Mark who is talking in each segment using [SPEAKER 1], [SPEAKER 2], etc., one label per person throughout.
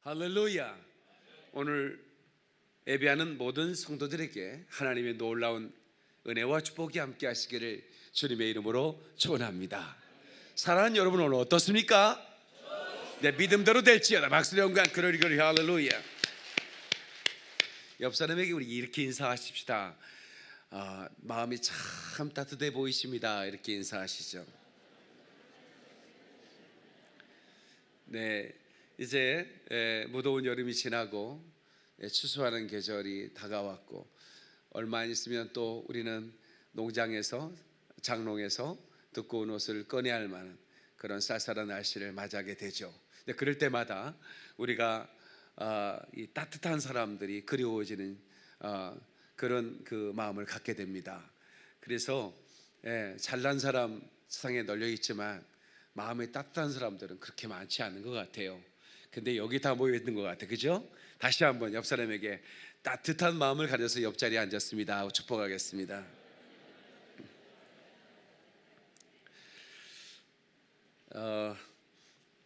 [SPEAKER 1] 할렐루야. 오늘 예배하는 모든 성도들에게 하나님의 놀라운 은혜와 축복이 함께 하시기를 주님의 이름으로 축원합니다. 사랑하는 여러분, 오늘 어떻습니까? 내 믿음대로 될지어다. 박수의 영광 그러리 할렐루야. 옆 사람에게 우리 이렇게 인사하십시다. 마음이 참 따뜻해 보이십니다. 이렇게 인사하시죠. 네, 이제 무더운 여름이 지나고 추수하는 계절이 다가왔고, 얼마 안 있으면 또 우리는 농장에서, 장롱에서 두꺼운 옷을 꺼내야 할 만한 그런 쌀쌀한 날씨를 맞이하게 되죠. 그럴 때마다 우리가 이 따뜻한 사람들이 그리워지는 그런 그 마음을 갖게 됩니다. 그래서 잘난 사람 세상에 널려 있지만 마음이 따뜻한 사람들은 그렇게 많지 않은 것 같아요. 근데 여기 다 모여 있는 것 같아요. 그죠? 다시 한번 옆 사람에게 따뜻한 마음을 가져서 옆자리에 앉았습니다 하고 축복하겠습니다.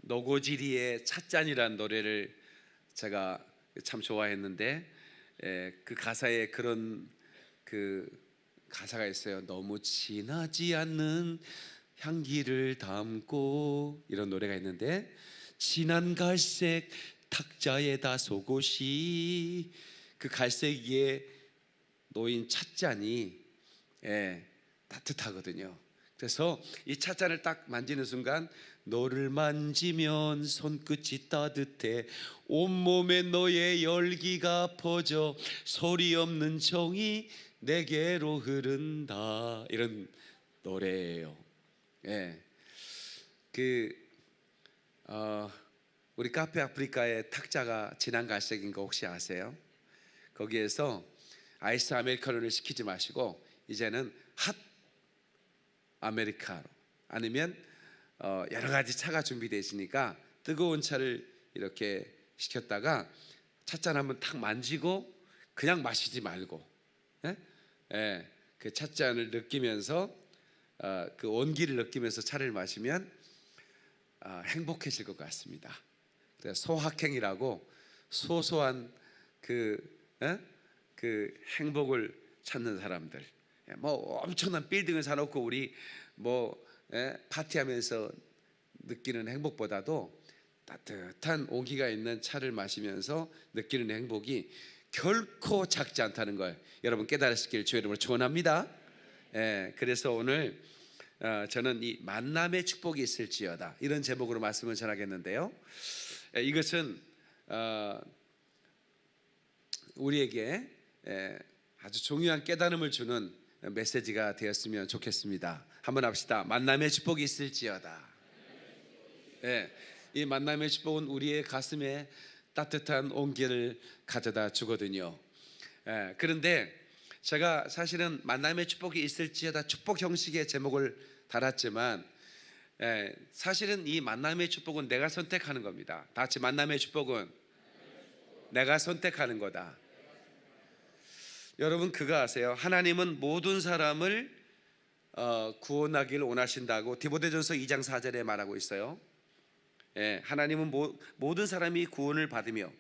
[SPEAKER 1] 노고지리의 찻잔이라는 노래를 제가 참 좋아했는데, 그 가사에 그런 그 가사가 있어요. 너무 진하지 않는 향기를 담고, 이런 노래가 있는데, 진한 갈색 탁자에다 속옷이, 그 갈색 위에 놓인 찻잔이 따뜻하거든요. 그래서 이 찻잔을 딱 만지는 순간, 너를 만지면 손끝이 따뜻해, 온몸에 너의 열기가 퍼져 소리 없는 정이 내게로 흐른다, 이런 노래예요. 우리 카페 아프리카의 탁자가 진한 갈색인 거 혹시 아세요? 거기에서 아이스 아메리카노를 시키지 마시고 이제는 핫 아메리카노, 아니면 여러 가지 차가 준비되어 있으니까 뜨거운 차를 이렇게 시켰다가 찻잔 한번 탁 만지고 그냥 마시지 말고, 그 찻잔을 느끼면서 그 온기를 느끼면서 차를 마시면 행복해질 것 같습니다. 소확행이라고 소소한 그 행복을 찾는 사람들, 뭐 엄청난 빌딩을 사놓고 우리 파티하면서 느끼는 행복보다도 따뜻한 온기가 있는 차를 마시면서 느끼는 행복이 결코 작지 않다는 걸 여러분 깨달으시길 주의 이름으로 축원합니다. 그래서 오늘 저는 이 만남의 축복이 있을지어다, 이런 제목으로 말씀을 전하겠는데요, 이것은 우리에게 아주 중요한 깨달음을 주는 메시지가 되었으면 좋겠습니다. 한번 합시다. 만남의 축복이 있을지어다. 이 만남의 축복은 우리의 가슴에 따뜻한 온기를 가져다 주거든요. 그런데 제가 사실은 만남의 축복이 있을지어다 축복 형식의 제목을 달았지만, 사실은 이 만남의 축복은 내가 선택하는 겁니다. 다 같이, 만남의 축복은 내가 선택하는 거다. 여러분 그거 아세요? 하나님은 모든 사람을 구원하기를 원하신다고 디모데전서 2장 4절에 말하고 있어요. 하나님은 모든 사람이 구원을 받으며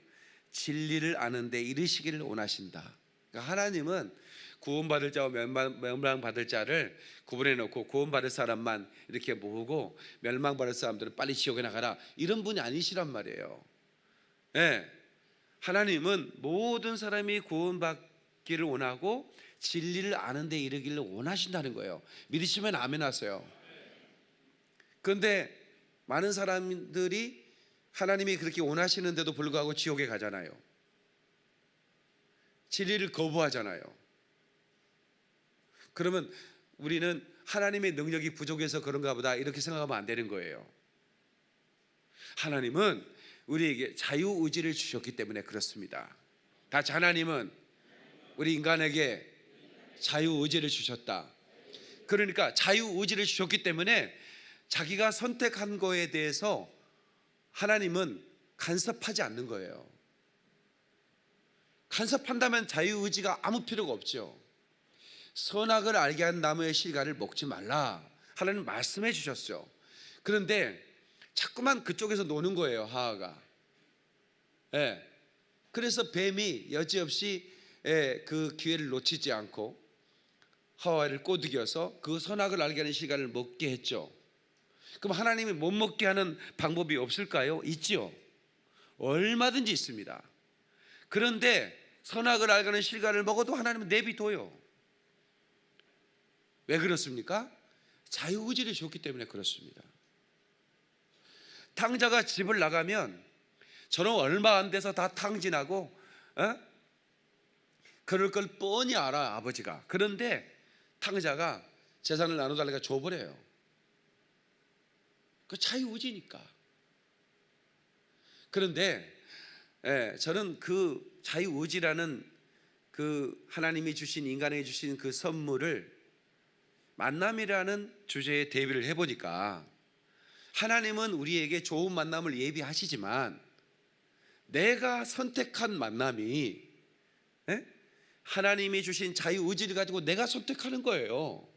[SPEAKER 1] 진리를 아는 데 이르시기를 원하신다. 그러니까 하나님은 구원받을 자와 멸망받을 자를 구분해 놓고 구원받을 사람만 이렇게 모으고 멸망받을 사람들은 빨리 지옥에 나가라, 이런 분이 아니시란 말이에요. 하나님은 모든 사람이 구원받기를 원하고 진리를 아는 데 이르기를 원하신다는 거예요. 믿으시면 아멘 하세요. 그런데 많은 사람들이 하나님이 그렇게 원하시는데도 불구하고 지옥에 가잖아요. 진리를 거부하잖아요. 그러면 우리는 하나님의 능력이 부족해서 그런가 보다, 이렇게 생각하면 안 되는 거예요. 하나님은 우리에게 자유의지를 주셨기 때문에 그렇습니다. 다시, 하나님은 우리 인간에게 자유의지를 주셨다. 그러니까 자유의지를 주셨기 때문에 자기가 선택한 거에 대해서 하나님은 간섭하지 않는 거예요. 간섭한다면 자유의지가 아무 필요가 없죠. 선악을 알게 한 나무의 실과를 먹지 말라, 하나님 말씀해 주셨죠. 그런데 자꾸만 그쪽에서 노는 거예요, 하하가. 예. 그래서 뱀이 여지없이 그 기회를 놓치지 않고 하와를 꼬드겨서 그 선악을 알게 하는 시간을 먹게 했죠. 그럼 하나님이 못 먹게 하는 방법이 없을까요? 있지요. 얼마든지 있습니다. 그런데 선악을 알게 하는 실과를 먹어도 하나님은 내비둬요. 왜 그렇습니까? 자유의지를 줬기 때문에 그렇습니다. 탕자가 집을 나가면 저는 얼마 안 돼서 다 탕진하고 그럴 걸 뻔히 알아 아버지가. 그런데 탕자가 재산을 나눠달라니까 줘버려요. 그 자유의지니까. 그런데 저는 그 자유의지라는 그 하나님이 주신, 인간에게 주신 그 선물을 만남이라는 주제에 대비를 해보니까 하나님은 우리에게 좋은 만남을 예비하시지만 내가 선택한 만남이 하나님이 주신 자유의지를 가지고 내가 선택하는 거예요.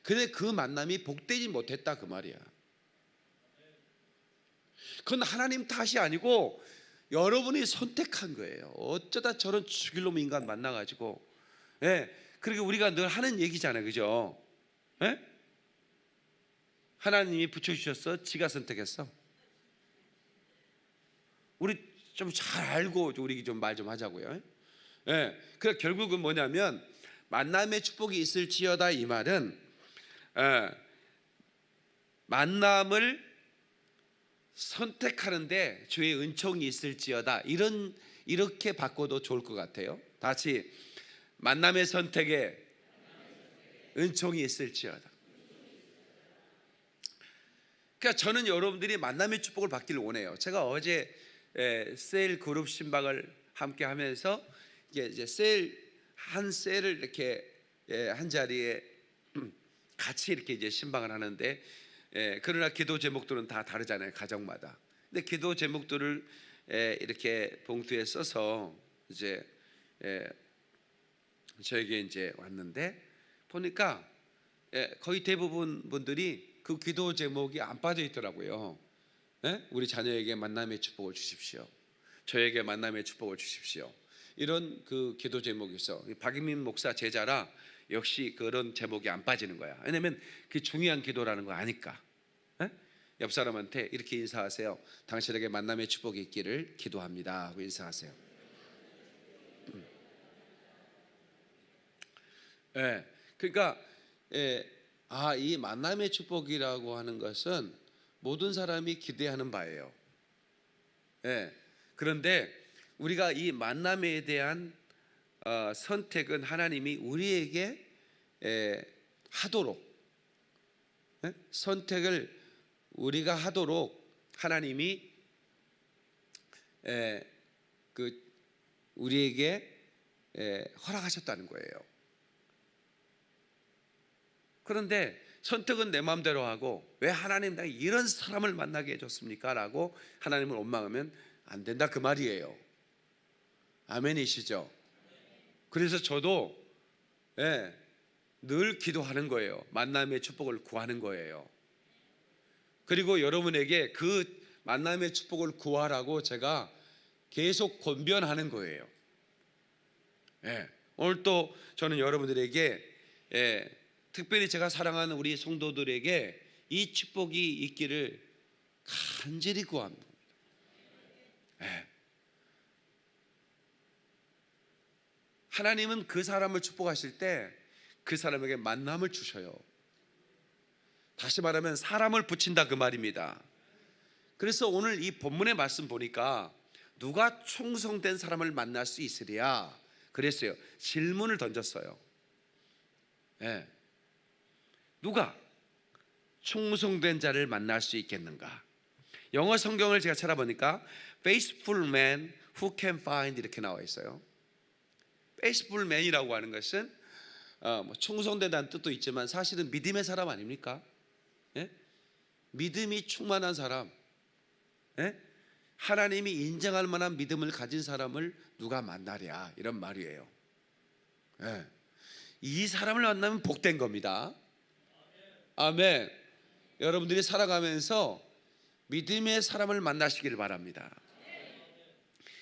[SPEAKER 1] 근데 그 만남이 복되지 못했다 그 말이야. 그건 하나님 탓이 아니고 여러분이 선택한 거예요. 어쩌다 저런 죽일 놈 인간 만나가지고. 그리고 우리가 늘 하는 얘기잖아요, 그죠? 하나님이 붙여주셨어? 지가 선택했어? 우리 좀 잘 알고 우리 좀 말 좀 하자고요. 그러니까 결국은 뭐냐면 만남의 축복이 있을지어다 이 말은 만남을 선택하는데 주의 은총이 있을지어다, 이렇게 바꿔도 좋을 것 같아요. 다시, 만남의 선택에 은총이 있을지어다. 그러니까 저는 여러분들이 만남의 축복을 받기를 원해요. 제가 어제 셀 그룹 신방을 함께 하면서 이제 셀을 이렇게 한 자리에 같이 이렇게 이제 신방을 하는데, 그러나 기도 제목들은 다 다르잖아요, 가정마다. 근데 기도 제목들을 이렇게 봉투에 써서 이제 저에게 이제 왔는데 보니까 거의 대부분 분들이 그 기도 제목이 안 빠져 있더라고요. 우리 자녀에게 만남의 축복을 주십시오. 저에게 만남의 축복을 주십시오. 이런 그 기도 제목이 있어. 박인민 목사 제자라 역시 그런 제목이 안 빠지는 거야. 왜냐하면 그 중요한 기도라는 거 아니까. 옆 사람한테 이렇게 인사하세요. 당신에게 만남의 축복이 있기를 기도합니다 하고 인사하세요. 그러니까 이 만남의 축복이라고 하는 것은 모든 사람이 기대하는 바예요. 그런데 우리가 이 만남에 대한 선택은 하나님이 우리에게 하도록, 선택을 우리가 하도록 하나님이 우리에게 허락하셨다는 거예요. 그런데 선택은 내 마음대로 하고 왜 하나님 나에게 이런 사람을 만나게 해줬습니까? 라고 하나님을 원망하면 안 된다 그 말이에요. 아멘이시죠? 그래서 저도 늘 기도하는 거예요. 만남의 축복을 구하는 거예요. 그리고 여러분에게 그 만남의 축복을 구하라고 제가 계속 권변하는 거예요. 오늘 또 저는 여러분들에게 특별히 제가 사랑하는 우리 성도들에게 이 축복이 있기를 간절히 구합니다. 하나님은 그 사람을 축복하실 때 그 사람에게 만남을 주셔요. 다시 말하면 사람을 붙인다 그 말입니다. 그래서 오늘 이 본문의 말씀 보니까 누가 충성된 사람을 만날 수 있으랴 그랬어요. 질문을 던졌어요. 누가 충성된 자를 만날 수 있겠는가? 영어 성경을 제가 찾아보니까 faithful man who can find 이렇게 나와 있어요. faithful man이라고 하는 것은 충성된다는 뜻도 있지만 사실은 믿음의 사람 아닙니까? 믿음이 충만한 사람, 하나님이 인정할 만한 믿음을 가진 사람을 누가 만나랴 이런 말이에요. 이 사람을 만나면 복된 겁니다. 아멘. 여러분들이 살아가면서 믿음의 사람을 만나시기를 바랍니다.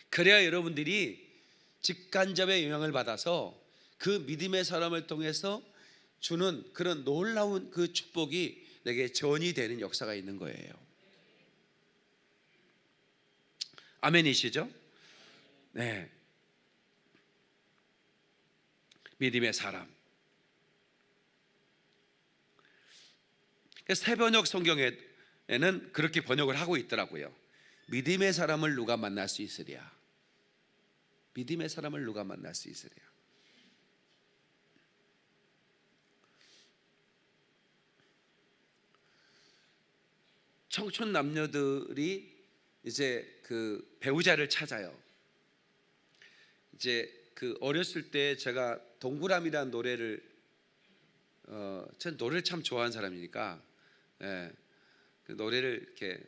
[SPEAKER 1] 그래야 여러분들이 직간접의 영향을 받아서 그 믿음의 사람을 통해서 주는 그런 놀라운 그 축복이 내게 전이 되는 역사가 있는 거예요. 아멘이시죠? 네. 믿음의 사람. 새번역 성경에는 그렇게 번역을 하고 있더라고요. 믿음의 사람을 누가 만날 수 있으랴. 믿음의 사람을 누가 만날 수 있으랴. 청춘 남녀들이 이제 그 배우자를 찾아요. 이제 그 어렸을 때 제가 동그라미라는 노래를 전 노래를 참 좋아하는 사람이니까 그 노래를 이렇게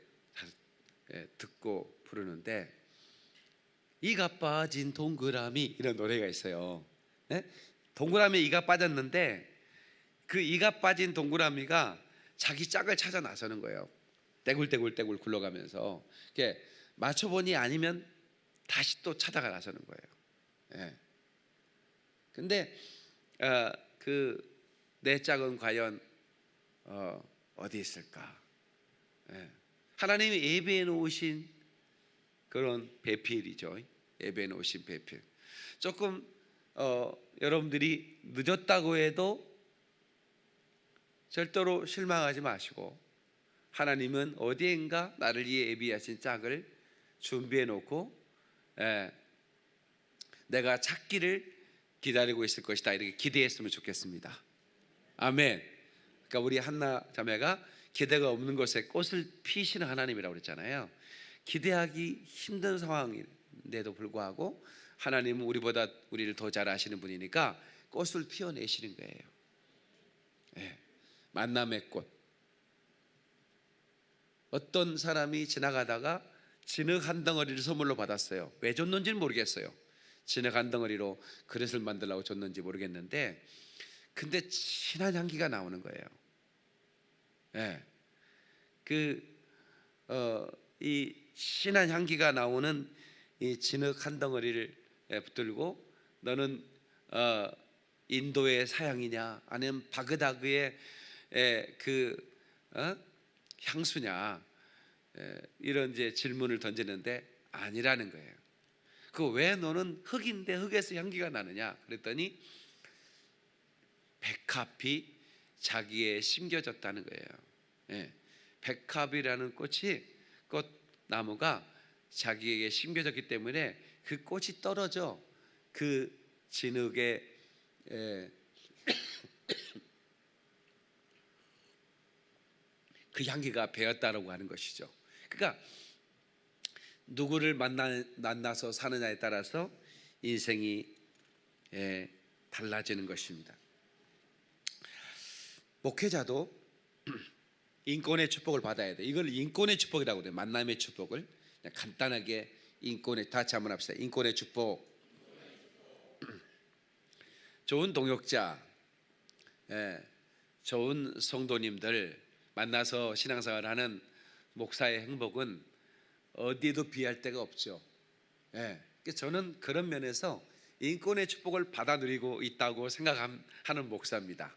[SPEAKER 1] 듣고 부르는데 이가 빠진 동그라미 이런 노래가 있어요. 동그라미에 이가 빠졌는데 그 이가 빠진 동그라미가 자기 짝을 찾아 나서는 거예요. 떼굴떼굴 굴러가면서 이렇게 맞춰보니 아니면 다시 또 찾아가 나서는 거예요. 근데 그 내 짝은 과연 어디 있을까? 하나님이 예배해 놓으신 그런 배필이죠. 예배해 놓으신 배필. 조금 여러분들이 늦었다고 해도 절대로 실망하지 마시고 하나님은 어디엔가 나를 위해 예비하신 짝을 준비해 놓고 내가 찾기를 기다리고 있을 것이다 이렇게 기대했으면 좋겠습니다. 아멘. 그러니까 우리 한나 자매가 기대가 없는 것에 꽃을 피시는 하나님이라고 그랬잖아요. 기대하기 힘든 상황인데도 불구하고 하나님은 우리보다 우리를 더 잘 아시는 분이니까 꽃을 피워내시는 거예요. 만남의 꽃. 어떤 사람이 지나가다가 진흙 한 덩어리를 선물로 받았어요. 왜 줬는지는 모르겠어요. 진흙 한 덩어리로 그릇을 만들라고 줬는지 모르겠는데 근데 진한 향기가 나오는 거예요. 이 진한 향기가 나오는 이 진흙 한 덩어리를 붙들고 너는 인도의 사향이냐 아니면 바그다드의 향수냐 이런 이제 질문을 던지는데 아니라는 거예요. 그 왜 너는 흙인데 흙에서 향기가 나느냐 그랬더니 백합이 자기에 심겨졌다는 거예요. 백합이라는 꽃나무가 자기에게 심겨졌기 때문에 그 꽃이 떨어져 그 진흙에 그 향기가 배었다라고 하는 것이죠. 그러니까 누구를 만나서 사느냐에 따라서 인생이 달라지는 것입니다. 목회자도 인권의 축복을 받아야 돼. 이걸 인권의 축복이라고 그래요. 만남의 축복을 그냥 간단하게 인권의 다 같이 한번 합시다. 인권의 축복. 좋은 동역자, 좋은 성도님들 만나서 신앙생활을 하는 목사의 행복은 어디에도 비할 데가 없죠. 저는 그런 면에서 인권의 축복을 받아 누리고 있다고 생각하는 목사입니다.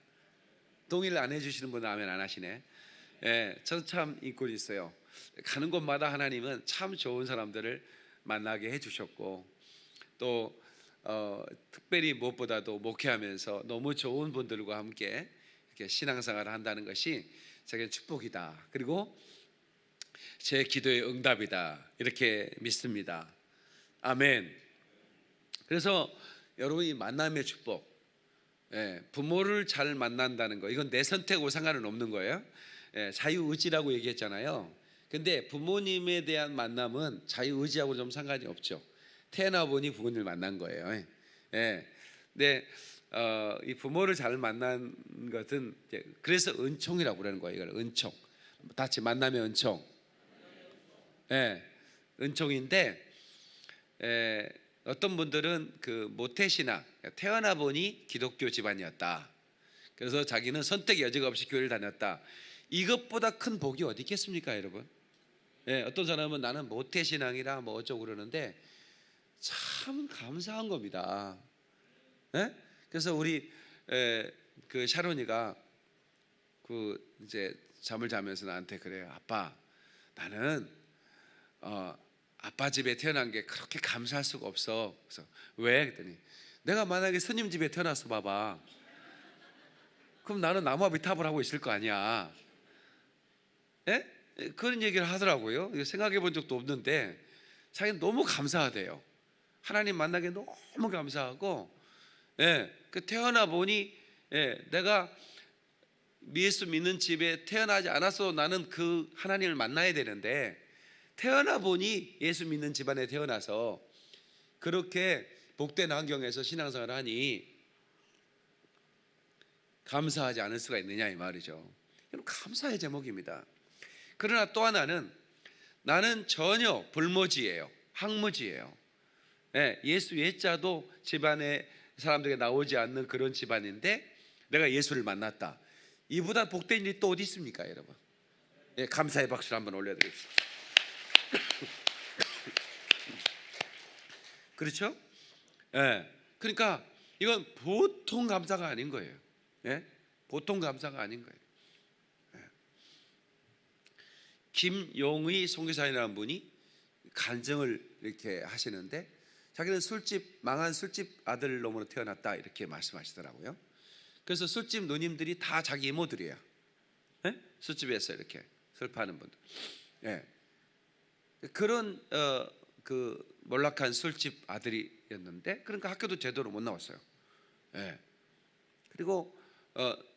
[SPEAKER 1] 동의를 안 해주시는 분은 아멘 안 하시네. 저는 참 인권이 있어요. 가는 곳마다 하나님은 참 좋은 사람들을 만나게 해주셨고 또 특별히 무엇보다도 목회하면서 너무 좋은 분들과 함께 이렇게 신앙생활을 한다는 것이 제게 축복이다. 그리고 제 기도의 응답이다. 이렇게 믿습니다. 아멘. 그래서 여러분이 만남의 축복, 부모를 잘 만난다는 거, 이건 내 선택하고 상관은 없는 거예요. 자유의지라고 얘기했잖아요. 근데 부모님에 대한 만남은 자유의지하고 좀 상관이 없죠. 태어나 보니 부모님을 만난 거예요. 근데 이 부모를 잘 만난 것은 그래서 은총이라고 그러는 거예요. 이걸 은총. 다 같이 만남의 은총. 은총인데 어떤 분들은 그 모태신앙, 태어나 보니 기독교 집안이었다. 그래서 자기는 선택의 여지가 없이 교회를 다녔다. 이것보다 큰 복이 어디 있겠습니까, 여러분? 어떤 사람은 나는 모태신앙이라 뭐 어쩌고 그러는데 참 감사한 겁니다. 예? 그래서 우리 그 샤론이가 그 이제 잠을 자면서 나한테 그래요. 아빠, 나는 아빠 집에 태어난 게 그렇게 감사할 수가 없어. 그래서 왜? 그랬더니 내가 만약에 스님 집에 태어났어 봐봐. 그럼 나는 나무와 비탑을 하고 있을 거 아니야. 예? 그런 얘기를 하더라고요. 생각해 본 적도 없는데 자기는 너무 감사하대요. 하나님 만나게 너무 감사하고, 예, 그 태어나 보니, 예, 내가 예수 믿는 집에 태어나지 않았어도 나는 그 하나님을 만나야 되는데 태어나 보니 예수 믿는 집안에 태어나서 그렇게 복된 환경에서 신앙생활을 하니 감사하지 않을 수가 있느냐 이 말이죠. 이건 감사의 제목입니다. 그러나 또 하나는 나는 전혀 불모지예요. 항무지예요. 예수 예자도 집안에 사람들에게 나오지 않는 그런 집안인데 내가 예수를 만났다. 이보다 복된 일이 또 어디 있습니까, 여러분? 감사의 박수를 한번 올려드립시다. 그렇죠? 그러니까 이건 보통 감사가 아닌 거예요. 보통 감사가 아닌 거예요. 김용의 선교사님이라는 분이 간증을 이렇게 하시는데 자기는 망한 술집 아들 놈으로 태어났다 이렇게 말씀하시더라고요. 그래서 술집 누님들이 다 자기 이모들이에요. 술집에서 이렇게 설파하는 분들. 그런 그 몰락한 술집 아들이었는데 그러니까 학교도 제대로 못 나왔어요. 그리고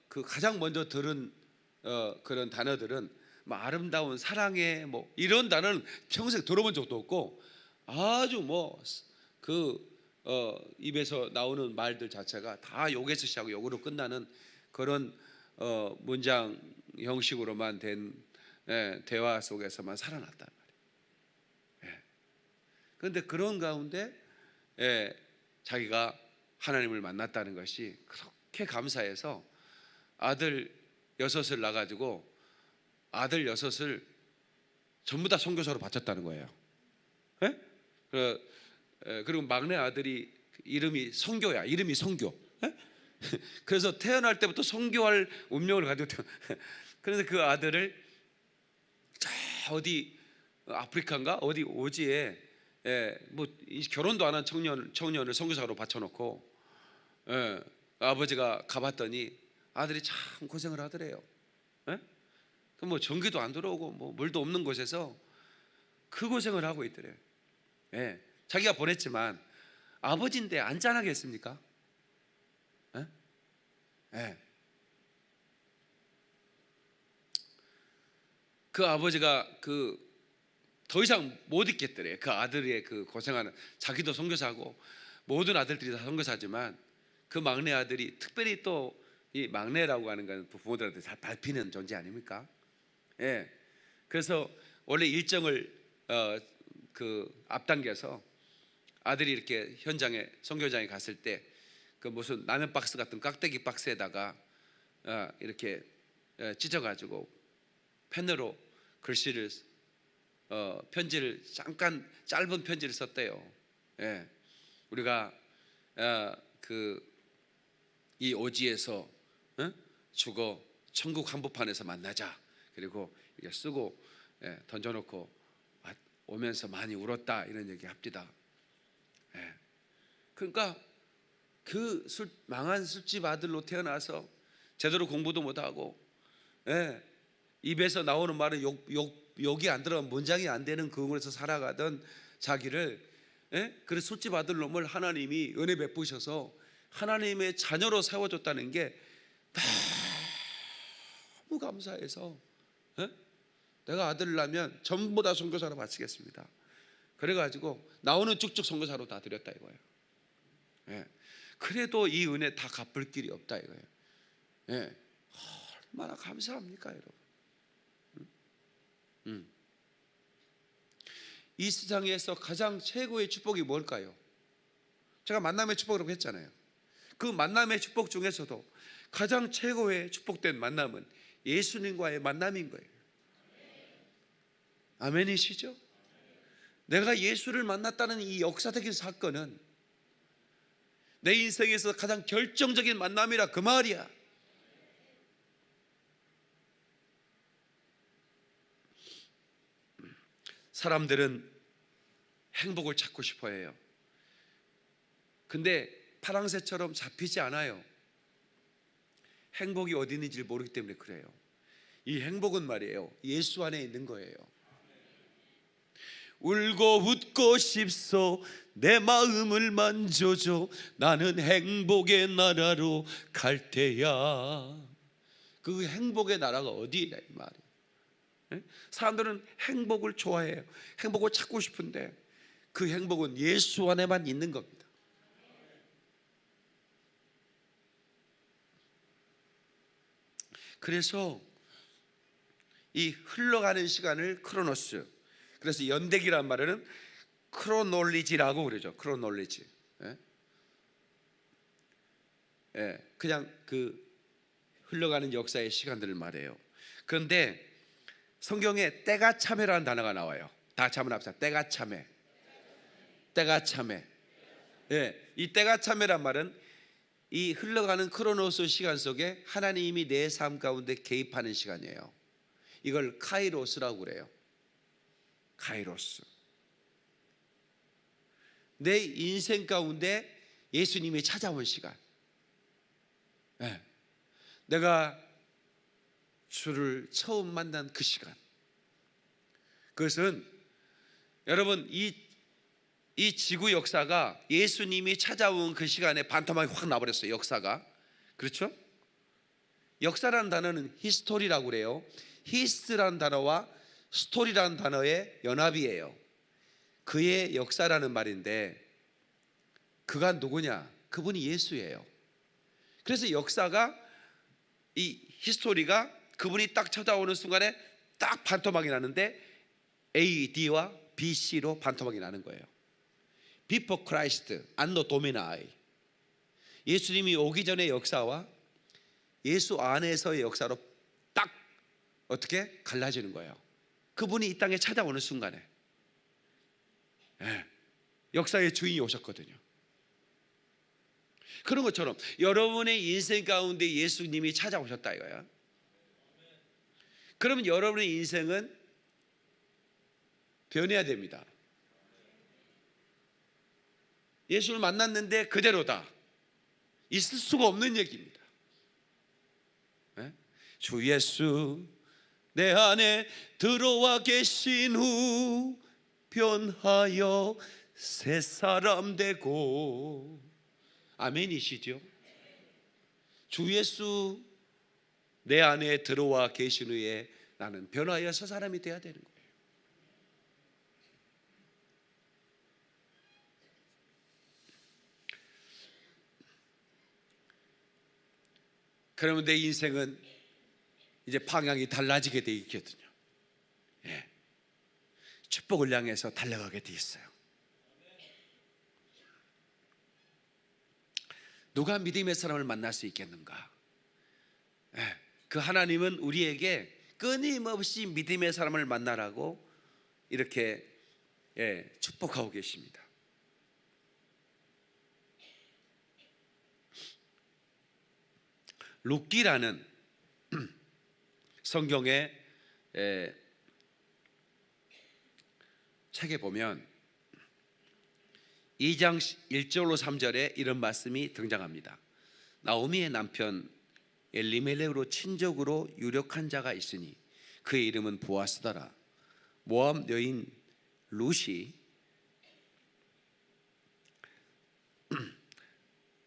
[SPEAKER 1] 그 가장 먼저 들은 그런 단어들은 뭐 아름다운 사랑해 뭐 이런 단어는 평생 들어본 적도 없고 아주 뭐 그 입에서 나오는 말들 자체가 다 욕에서 시작하고 욕으로 끝나는 그런 문장 형식으로만 된 대화 속에서만 살아났단 말이에요. 그런데 그런 가운데 자기가 하나님을 만났다는 것이 그렇게 감사해서 아들 6을 낳아가지고 아들 6을 전부 다 선교사로 바쳤다는 거예요. 그리고 막내 아들이 이름이 성교야. 이름이 성교. 그래서 태어날 때부터 선교할 운명을 가지고 그래서 그 아들을 어디 아프리카인가 어디 오지에 뭐 결혼도 안 한 청년을 선교사로 바쳐놓고 아버지가 가봤더니 아들이 참 고생을 하더래요. 그 뭐 전기도 안 들어오고 뭐 물도 없는 곳에서 그 고생을 하고 있더래요. 자기가 보냈지만 아버지인데 안 짠하겠습니까? 그 아버지가 더 이상 못 있겠더래. 그 아들의 그 고생하는 자기도 선교사고 모든 아들들이 다 선교사지만 그 막내 아들이 특별히 또 이 막내라고 하는 건 부모들한테 잘 밟히는 존재 아닙니까? 그래서 원래 일정을 그 앞당겨서 아들이 이렇게 현장에 선교장에 갔을 때 그 무슨 라면 박스 같은 깍대기 박스에다가 이렇게 찢어가지고 펜으로 글씨를 편지를 잠깐 짧은 편지를 썼대요. 우리가 이 오지에서 죽어 천국 한복판에서 만나자. 그리고 이렇게 쓰고 던져놓고 오면서 많이 울었다 이런 얘기 합디다. 그러니까 그 망한 술집 아들로 태어나서 제대로 공부도 못하고 입에서 나오는 말은 욕이 안 들어간 문장이 안 되는 그곳에서 살아가던 자기를 그래서 술집 아들 놈을 하나님이 은혜 베푸셔서 하나님의 자녀로 세워줬다는 게 너무 감사해서 내가 아들을 낳으면 전부 다 선교사로 바치겠습니다. 그래가지고 나오는 쭉쭉 선교사로 다 드렸다 이거예요. 그래도 이 은혜 다 갚을 길이 없다 이거예요. 얼마나 감사합니까 여러분? 이 세상에서 가장 최고의 축복이 뭘까요? 제가 만남의 축복이라고 했잖아요. 그 만남의 축복 중에서도 가장 최고의 축복된 만남은 예수님과의 만남인 거예요. 아멘이시죠? 내가 예수를 만났다는 이 역사적인 사건은 내 인생에서 가장 결정적인 만남이라 그 말이야. 사람들은 행복을 찾고 싶어 해요. 근데 파랑새처럼 잡히지 않아요. 행복이 어디 있는지 모르기 때문에 그래요. 이 행복은 말이에요, 예수 안에 있는 거예요. 울고 웃고 싶소 내 마음을 만져줘 나는 행복의 나라로 갈 테야. 그 행복의 나라가 어디냐 이 말이에요. 사람들은 행복을 좋아해요. 행복을 찾고 싶은데 그 행복은 예수 안에만 있는 겁니다. 그래서 이 흘러가는 시간을 크로노스, 그래서 연대기란 말은 크로놀리지라고 그러죠. 크로놀리지. 그냥 그 흘러가는 역사의 시간들을 말해요. 그런데 성경에 때가 참회라는 단어가 나와요. 다 같이 한번 합시다. 때가 참회. 때가 참회. 이 때가 참회란 말은 이 흘러가는 크로노스 시간 속에 하나님이 내 삶 가운데 개입하는 시간이에요. 이걸 카이로스라고 그래요. 카이로스. 내 인생 가운데 예수님이 찾아온 시간. 내가 주를 처음 만난 그 시간. 그것은 여러분 이 지구 역사가 예수님이 찾아온 그 시간에 반토막이 확 나버렸어요. 역사가. 그렇죠? 역사라는 단어는 히스토리라고 그래요. 히스라는 단어와 스토리라는 단어의 연합이에요. 그의 역사라는 말인데 그가 누구냐? 그분이 예수예요. 그래서 역사가, 이 히스토리가 그분이 딱 찾아오는 순간에 딱 반토막이 나는데 AD와 BC로 반토막이 나는 거예요. Before Christ, Anno Domini. 예수님이 오기 전의 역사와 예수 안에서의 역사로 딱 어떻게 갈라지는 거예요. 그분이 이 땅에 찾아오는 순간에 역사의 주인이 오셨거든요. 그런 것처럼 여러분의 인생 가운데 예수님이 찾아오셨다 이거야. 그러면 여러분의 인생은 변해야 됩니다. 예수를 만났는데 그대로다, 있을 수가 없는 얘기입니다. 주 예수 내 안에 들어와 계신 후 변하여 새 사람 되고. 아멘이시죠? 주 예수 내 안에 들어와 계신 후에 나는 변하여 새 사람이 되어야 되는 거예요. 그러면 내 인생은 이제 방향이 달라지게 돼 있거든요. 축복을 향해서 달려가게 돼 있어요. 누가 믿음의 사람을 만날 수 있겠는가? 그 하나님은 우리에게 끊임없이 믿음의 사람을 만나라고 이렇게 축복하고 계십니다. 룻기라는 성경의 책에 보면 2장 1절로 3절에 이런 말씀이 등장합니다. 나오미의 남편 엘리멜렉으로 친족으로 유력한 자가 있으니 그의 이름은 보아스더라. 모압 여인 룻이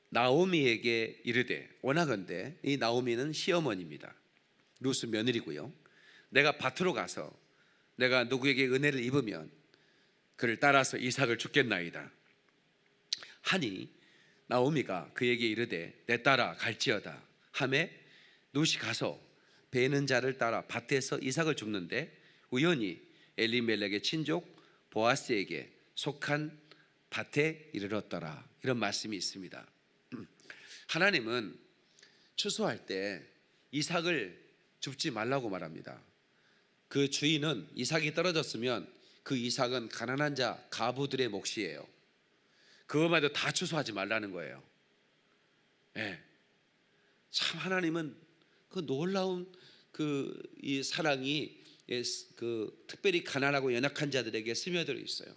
[SPEAKER 1] 나오미에게 이르되, 원하건대, 이 나오미는 시어머니입니다. 룻은 며느리고요. 내가 밭으로 가서 내가 누구에게 은혜를 입으면 그를 따라서 이삭을 주겠나이다 하니 나오미가 그에게 이르되 내 따라 갈지어다 하매 룻이 가서 베는 자를 따라 밭에서 이삭을 줍는데 우연히 엘리멜렉의 친족 보아스에게 속한 밭에 이르렀더라. 이런 말씀이 있습니다. 하나님은 추수할 때 이삭을 줍지 말라고 말합니다. 그 주인은 이삭이 떨어졌으면 그 이삭은 가난한 자 가부들의 몫이에요. 그것만 해도 다 추수하지 말라는 거예요. 예. 참 하나님은 그 놀라운 그 이 사랑이 그 특별히 가난하고 연약한 자들에게 스며들어 있어요.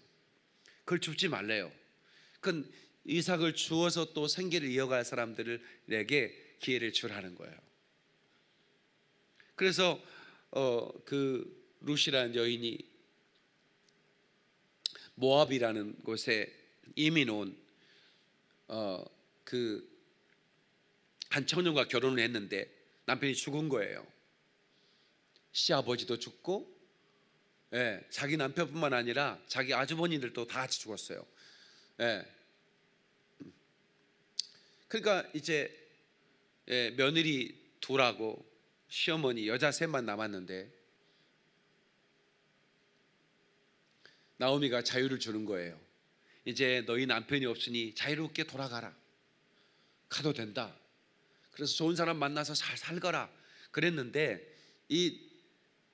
[SPEAKER 1] 그걸 줍지 말래요. 그건 이삭을 주어서 또 생계를 이어갈 사람들에게 기회를 주라는 거예요. 그래서 그 룻이라는 여인이 모압이라는 곳에 이민 온 그 한 청년과 결혼을 했는데 남편이 죽은 거예요. 시아버지도 죽고, 예, 자기 남편뿐만 아니라 자기 아주머니들도 다 같이 죽었어요. 예. 그러니까 이제 며느리 둘하고 시어머니 여자 셋만 남았는데 나오미가 자유를 주는 거예요. 이제 너희 남편이 없으니 자유롭게 돌아가라. 가도 된다. 그래서 좋은 사람 만나서 잘 살거라. 그랬는데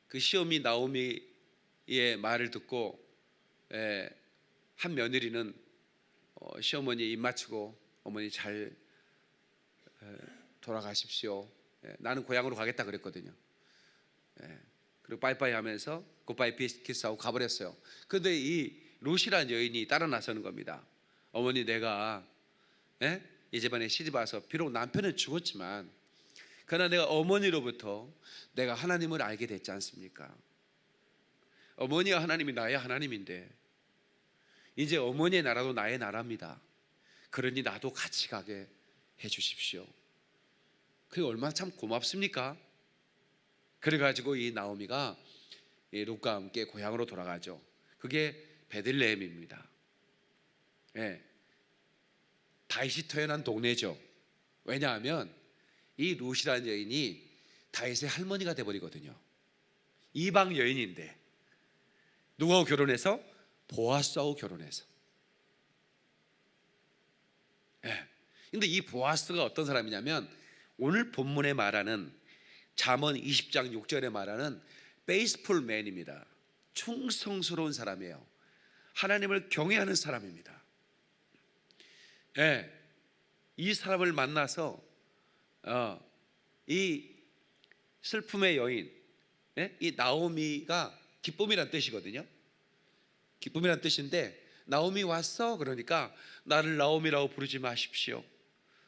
[SPEAKER 1] 그 시어미 나오미의 말을 듣고 한 며느리는 시어머니 입 맞추고 어머니 잘 돌아가십시오. 나는 고향으로 가겠다 그랬거든요. 그리고 빠이빠이 하면서 굿바이 키스하고 가버렸어요. 그런데 이 룻이라는 여인이 따라 나서는 겁니다. 어머니, 내가 이 집안에 시집 와서 비록 남편은 죽었지만 그러나 내가 어머니로부터 내가 하나님을 알게 됐지 않습니까? 어머니와 하나님이 나의 하나님인데 이제 어머니의 나라도 나의 나라입니다. 그러니 나도 같이 가게 해 주십시오. 그게 얼마나 참 고맙습니까? 그래가지고 이 나오미가 룻과 함께 고향으로 돌아가죠. 그게 베들레헴입니다. 다윗이 태어난 동네죠. 왜냐하면 이 룻이라는 여인이 다윗의 할머니가 돼버리거든요. 이방 여인인데 누구하고 결혼해서? 보아스하고 결혼해서. 근데 이 보아스가 어떤 사람이냐면 오늘 본문에 말하는 잠언 20장 6절에 말하는 faithful man입니다. 충성스러운 사람이에요. 하나님을 경외하는 사람입니다. 이 사람을 만나서 이 슬픔의 여인, 이 나오미가 기쁨이란 뜻이거든요. 기쁨이란 뜻인데 나오미 왔어? 그러니까 나를 나오미라고 부르지 마십시오.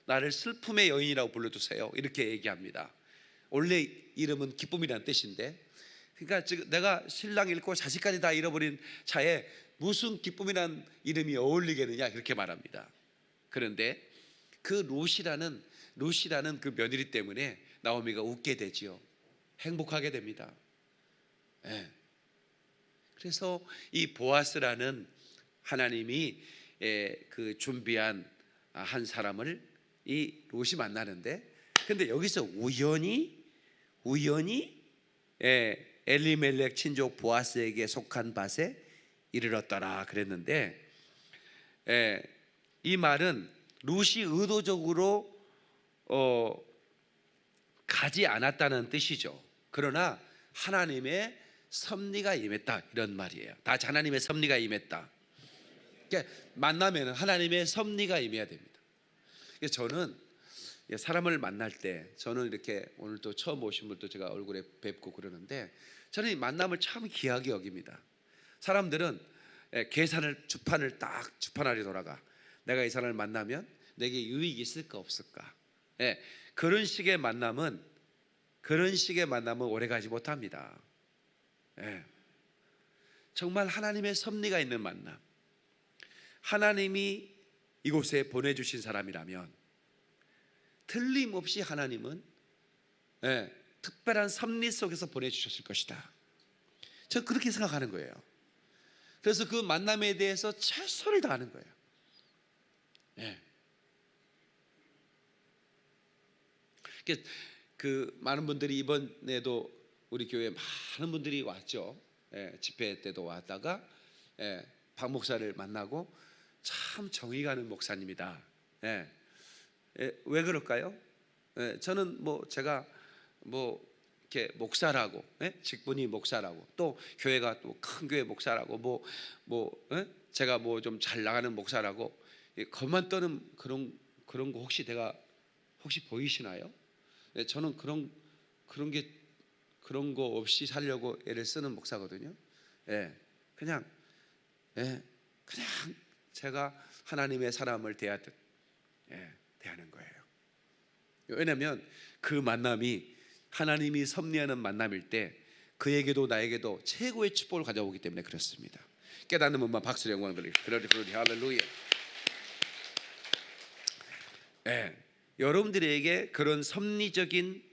[SPEAKER 1] 나를 슬픔의 여인이라고 불러주세요. 이렇게 얘기합니다. 원래 이름은 기쁨이란 뜻인데, 그러니까 지금 내가 신랑 잃고 자식까지 다 잃어버린 차에 무슨 기쁨이란 이름이 어울리겠느냐 그렇게 말합니다. 그런데 그 룻이라는 그 며느리 때문에 나오미가 웃게 되지요. 행복하게 됩니다. 그래서 이 보아스라는 하나님이 그 준비한 한 사람을 이 룻이 만나는데, 근데 여기서 우연히 엘리멜렉 친족 보아스에게 속한 밭에 이르렀더라 그랬는데, 이 말은 룻이 의도적으로 가지 않았다는 뜻이죠. 그러나 하나님의 섭리가 임했다 이런 말이에요. 다 하나님의 섭리가 임했다. 그러니까 만나면 하나님의 섭리가 임해야 됩니다. 그래서 저는 사람을 만날 때, 저는 이렇게 오늘 또 처음 오신 분도 제가 얼굴에 뵙고 그러는데 저는 이 만남을 참 귀하게 여깁니다. 사람들은 주판알이 돌아가. 내가 이 사람을 만나면 내게 유익이 있을까 없을까? 그런 식의 만남은 오래가지 못합니다. 정말 하나님의 섭리가 있는 만남, 하나님이 이곳에 보내주신 사람이라면 틀림없이 하나님은 특별한 섭리 속에서 보내주셨을 것이다. 저는 그렇게 생각하는 거예요. 그래서 그 만남에 대해서 최선을 다하는 거예요. 그 많은 분들이 이번에도 우리 교회에 많은 분들이 왔죠. 집회 때도 왔다가 박 목사를 만나고 참 정이 가는 목사님이다. 왜 그럴까요? 저는 제가 이렇게 목사라고, 직분이 목사라고, 또 교회가 또 큰 교회 목사라고, 제가 뭐 좀 잘 나가는 목사라고 겉만 떠는 그런 거 혹시 보이시나요? 저는 그런 거 없이 살려고 애를 쓰는 목사거든요. 그냥 제가 하나님의 사람을 대하듯 대하는 거예요. 왜냐하면 그 만남이 하나님이 섭리하는 만남일 때 그에게도 나에게도 최고의 축복을 가져오기 때문에 그렇습니다. 깨닫는 분만 박수로 영광 드리고 그러리 할렐루야. 여러분들에게 그런 섭리적인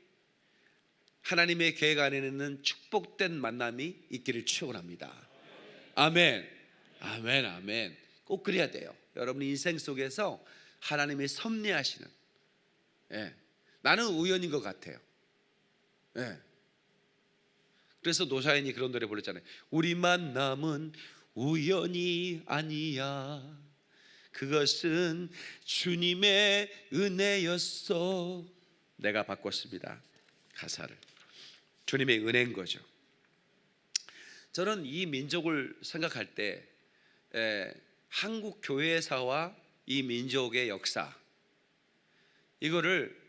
[SPEAKER 1] 하나님의 계획 안에는 축복된 만남이 있기를 축원합니다. 아멘, 아멘, 아멘. 꼭 그래야 돼요. 여러분 인생 속에서 하나님의 섭리하시는, 나는 우연인 것 같아요. 그래서 노사연이 그런 노래 불렀잖아요. 우리 만남은 우연이 아니야. 그것은 주님의 은혜였어. 내가 바꿨습니다. 가사를. 주님의 은혜인 거죠. 저는 이 민족을 생각할 때 한국 교회사와 이 민족의 역사, 이거를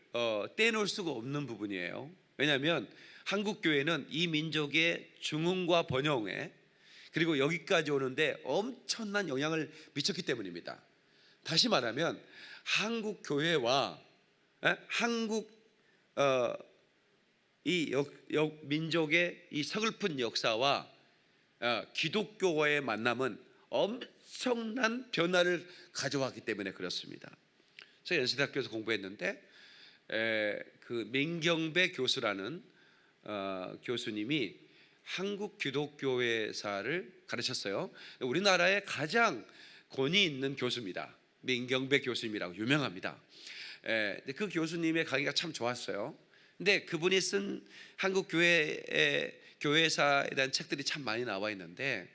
[SPEAKER 1] 떼놓을 수가 없는 부분이에요. 왜냐하면 한국 교회는 이 민족의 중흥과 번영에, 그리고 여기까지 오는데 엄청난 영향을 미쳤기 때문입니다. 다시 말하면 한국 교회와 한국 이 민족의 이 서글픈 역사와 기독교와의 만남은 엄청난 변화를 가져왔기 때문에 그렇습니다. 제가 연세대학교에서 공부했는데 그 민경배 교수라는 교수님이 한국 기독교회사를 가르쳤어요. 우리나라의 가장 권위 있는 교수입니다. 민경배 교수님이라고 유명합니다. 그 교수님의 강의가 참 좋았어요. 근데 그분이 쓴 한국 교회사에 대한 책들이 참 많이 나와 있는데,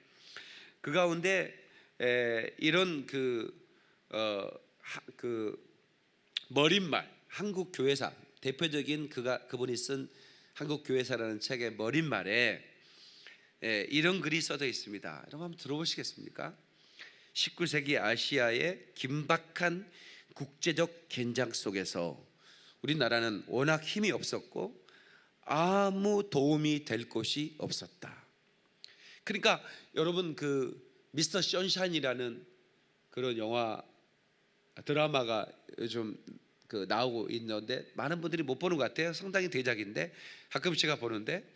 [SPEAKER 1] 그 가운데 이런 그 머릿말, 한국 교회사 대표적인 그분이 쓴 한국 교회사라는 책의 머릿말에 이런 글이 써져 있습니다. 여러분 한번 들어보시겠습니까? 19세기 아시아의 긴박한 국제적 긴장 속에서 우리나라는 워낙 힘이 없었고 아무 도움이 될 곳이 없었다. 그러니까 여러분 그 미스터 선샤인이라는 그런 영화 드라마가 요즘 나오고 있는데 많은 분들이 못 보는 것 같아요. 상당히 대작인데 가끔 제가 보는데,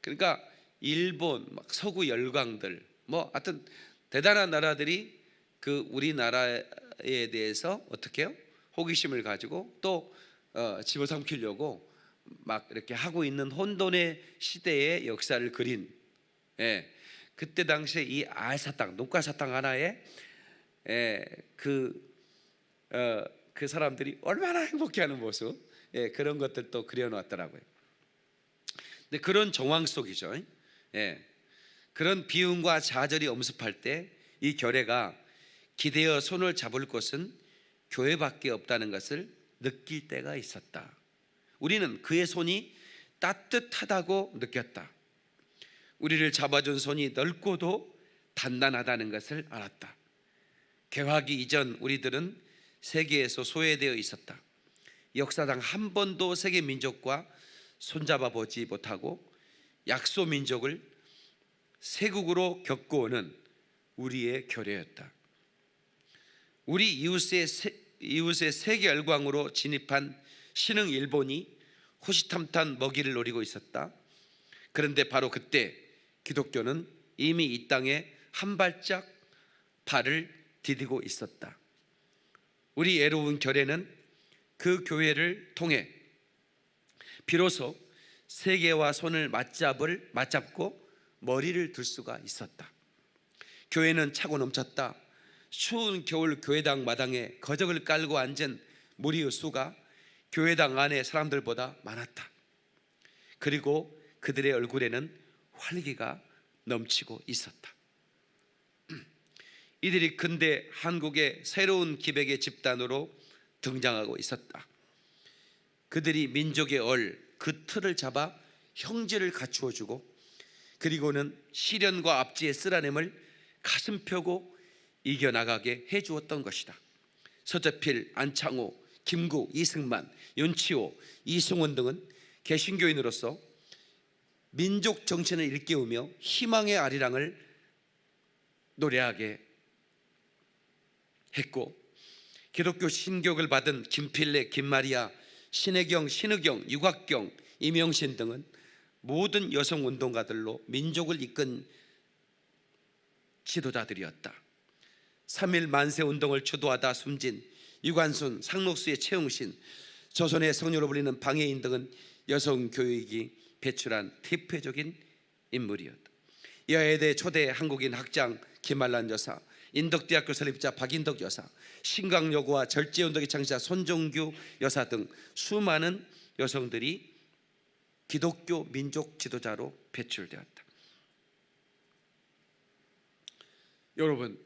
[SPEAKER 1] 그러니까 일본, 막 서구 열강들, 하여튼 대단한 나라들이 그 우리나라에 대해서 어떻게 해요? 호기심을 가지고 또 집어삼키려고 막 이렇게 하고 있는 혼돈의 시대의 역사를 그린, 그때 당시에 이 알사탕, 녹과사탕 하나에 그 사람들이 얼마나 행복해하는 모습, 그런 것들도 그려놓았더라고요. 근데 그런 정황 속이죠. 그런 비움과 좌절이 엄습할 때 이 결례가 기대어 손을 잡을 곳은 교회밖에 없다는 것을 느낄 때가 있었다. 우리는 그의 손이 따뜻하다고 느꼈다. 우리를 잡아준 손이 넓고도 단단하다는 것을 알았다. 개화기 이전 우리들은 세계에서 소외되어 있었다. 역사상 한 번도 세계 민족과 손잡아 보지 못하고 약소 민족을 세국으로 겪어오는 우리의 결례였다. 우리 이웃의 세계 열광으로 진입한 신흥 일본이 호시탐탐 먹이를 노리고 있었다. 그런데 바로 그때 기독교는 이미 이 땅에 한 발짝 발을 디디고 있었다. 우리 애로운 결례는 그 교회를 통해 비로소 세계와 손을 맞잡고 머리를 들 수가 있었다. 교회는 차고 넘쳤다. 추운 겨울 교회당 마당에 거적을 깔고 앉은 무리의 수가 교회당 안의 사람들보다 많았다. 그리고 그들의 얼굴에는 활기가 넘치고 있었다. 이들이 근대 한국의 새로운 기백의 집단으로 등장하고 있었다. 그들이 민족의 얼, 그 틀을 잡아 형제를 갖추어 주고, 그리고는 시련과 압제의 쓰라냄을 가슴 펴고 이겨나가게 해주었던 것이다. 서재필, 안창호, 김구, 이승만, 윤치호, 이승원 등은 개신교인으로서 민족 정신을 일깨우며 희망의 아리랑을 노래하게 했고, 기독교 신교육을 받은 김필래, 김마리아, 신혜경, 신의경, 유각경, 이명신 등은 모든 여성운동가들로 민족을 이끈 지도자들이었다. 3.1 만세운동을 주도하다 숨진 유관순, 상록수의 최용신, 조선의 성녀로 불리는 방해인 등은 여성교육이 배출한 대표적인 인물이었다. 여야대 초대 한국인 학장 김말란 여사, 인덕대학교 설립자 박인덕 여사, 신강여고와 절제운동의 창시자 손정규 여사 등 수많은 여성들이 기독교 민족 지도자로 배출되었다. 여러분,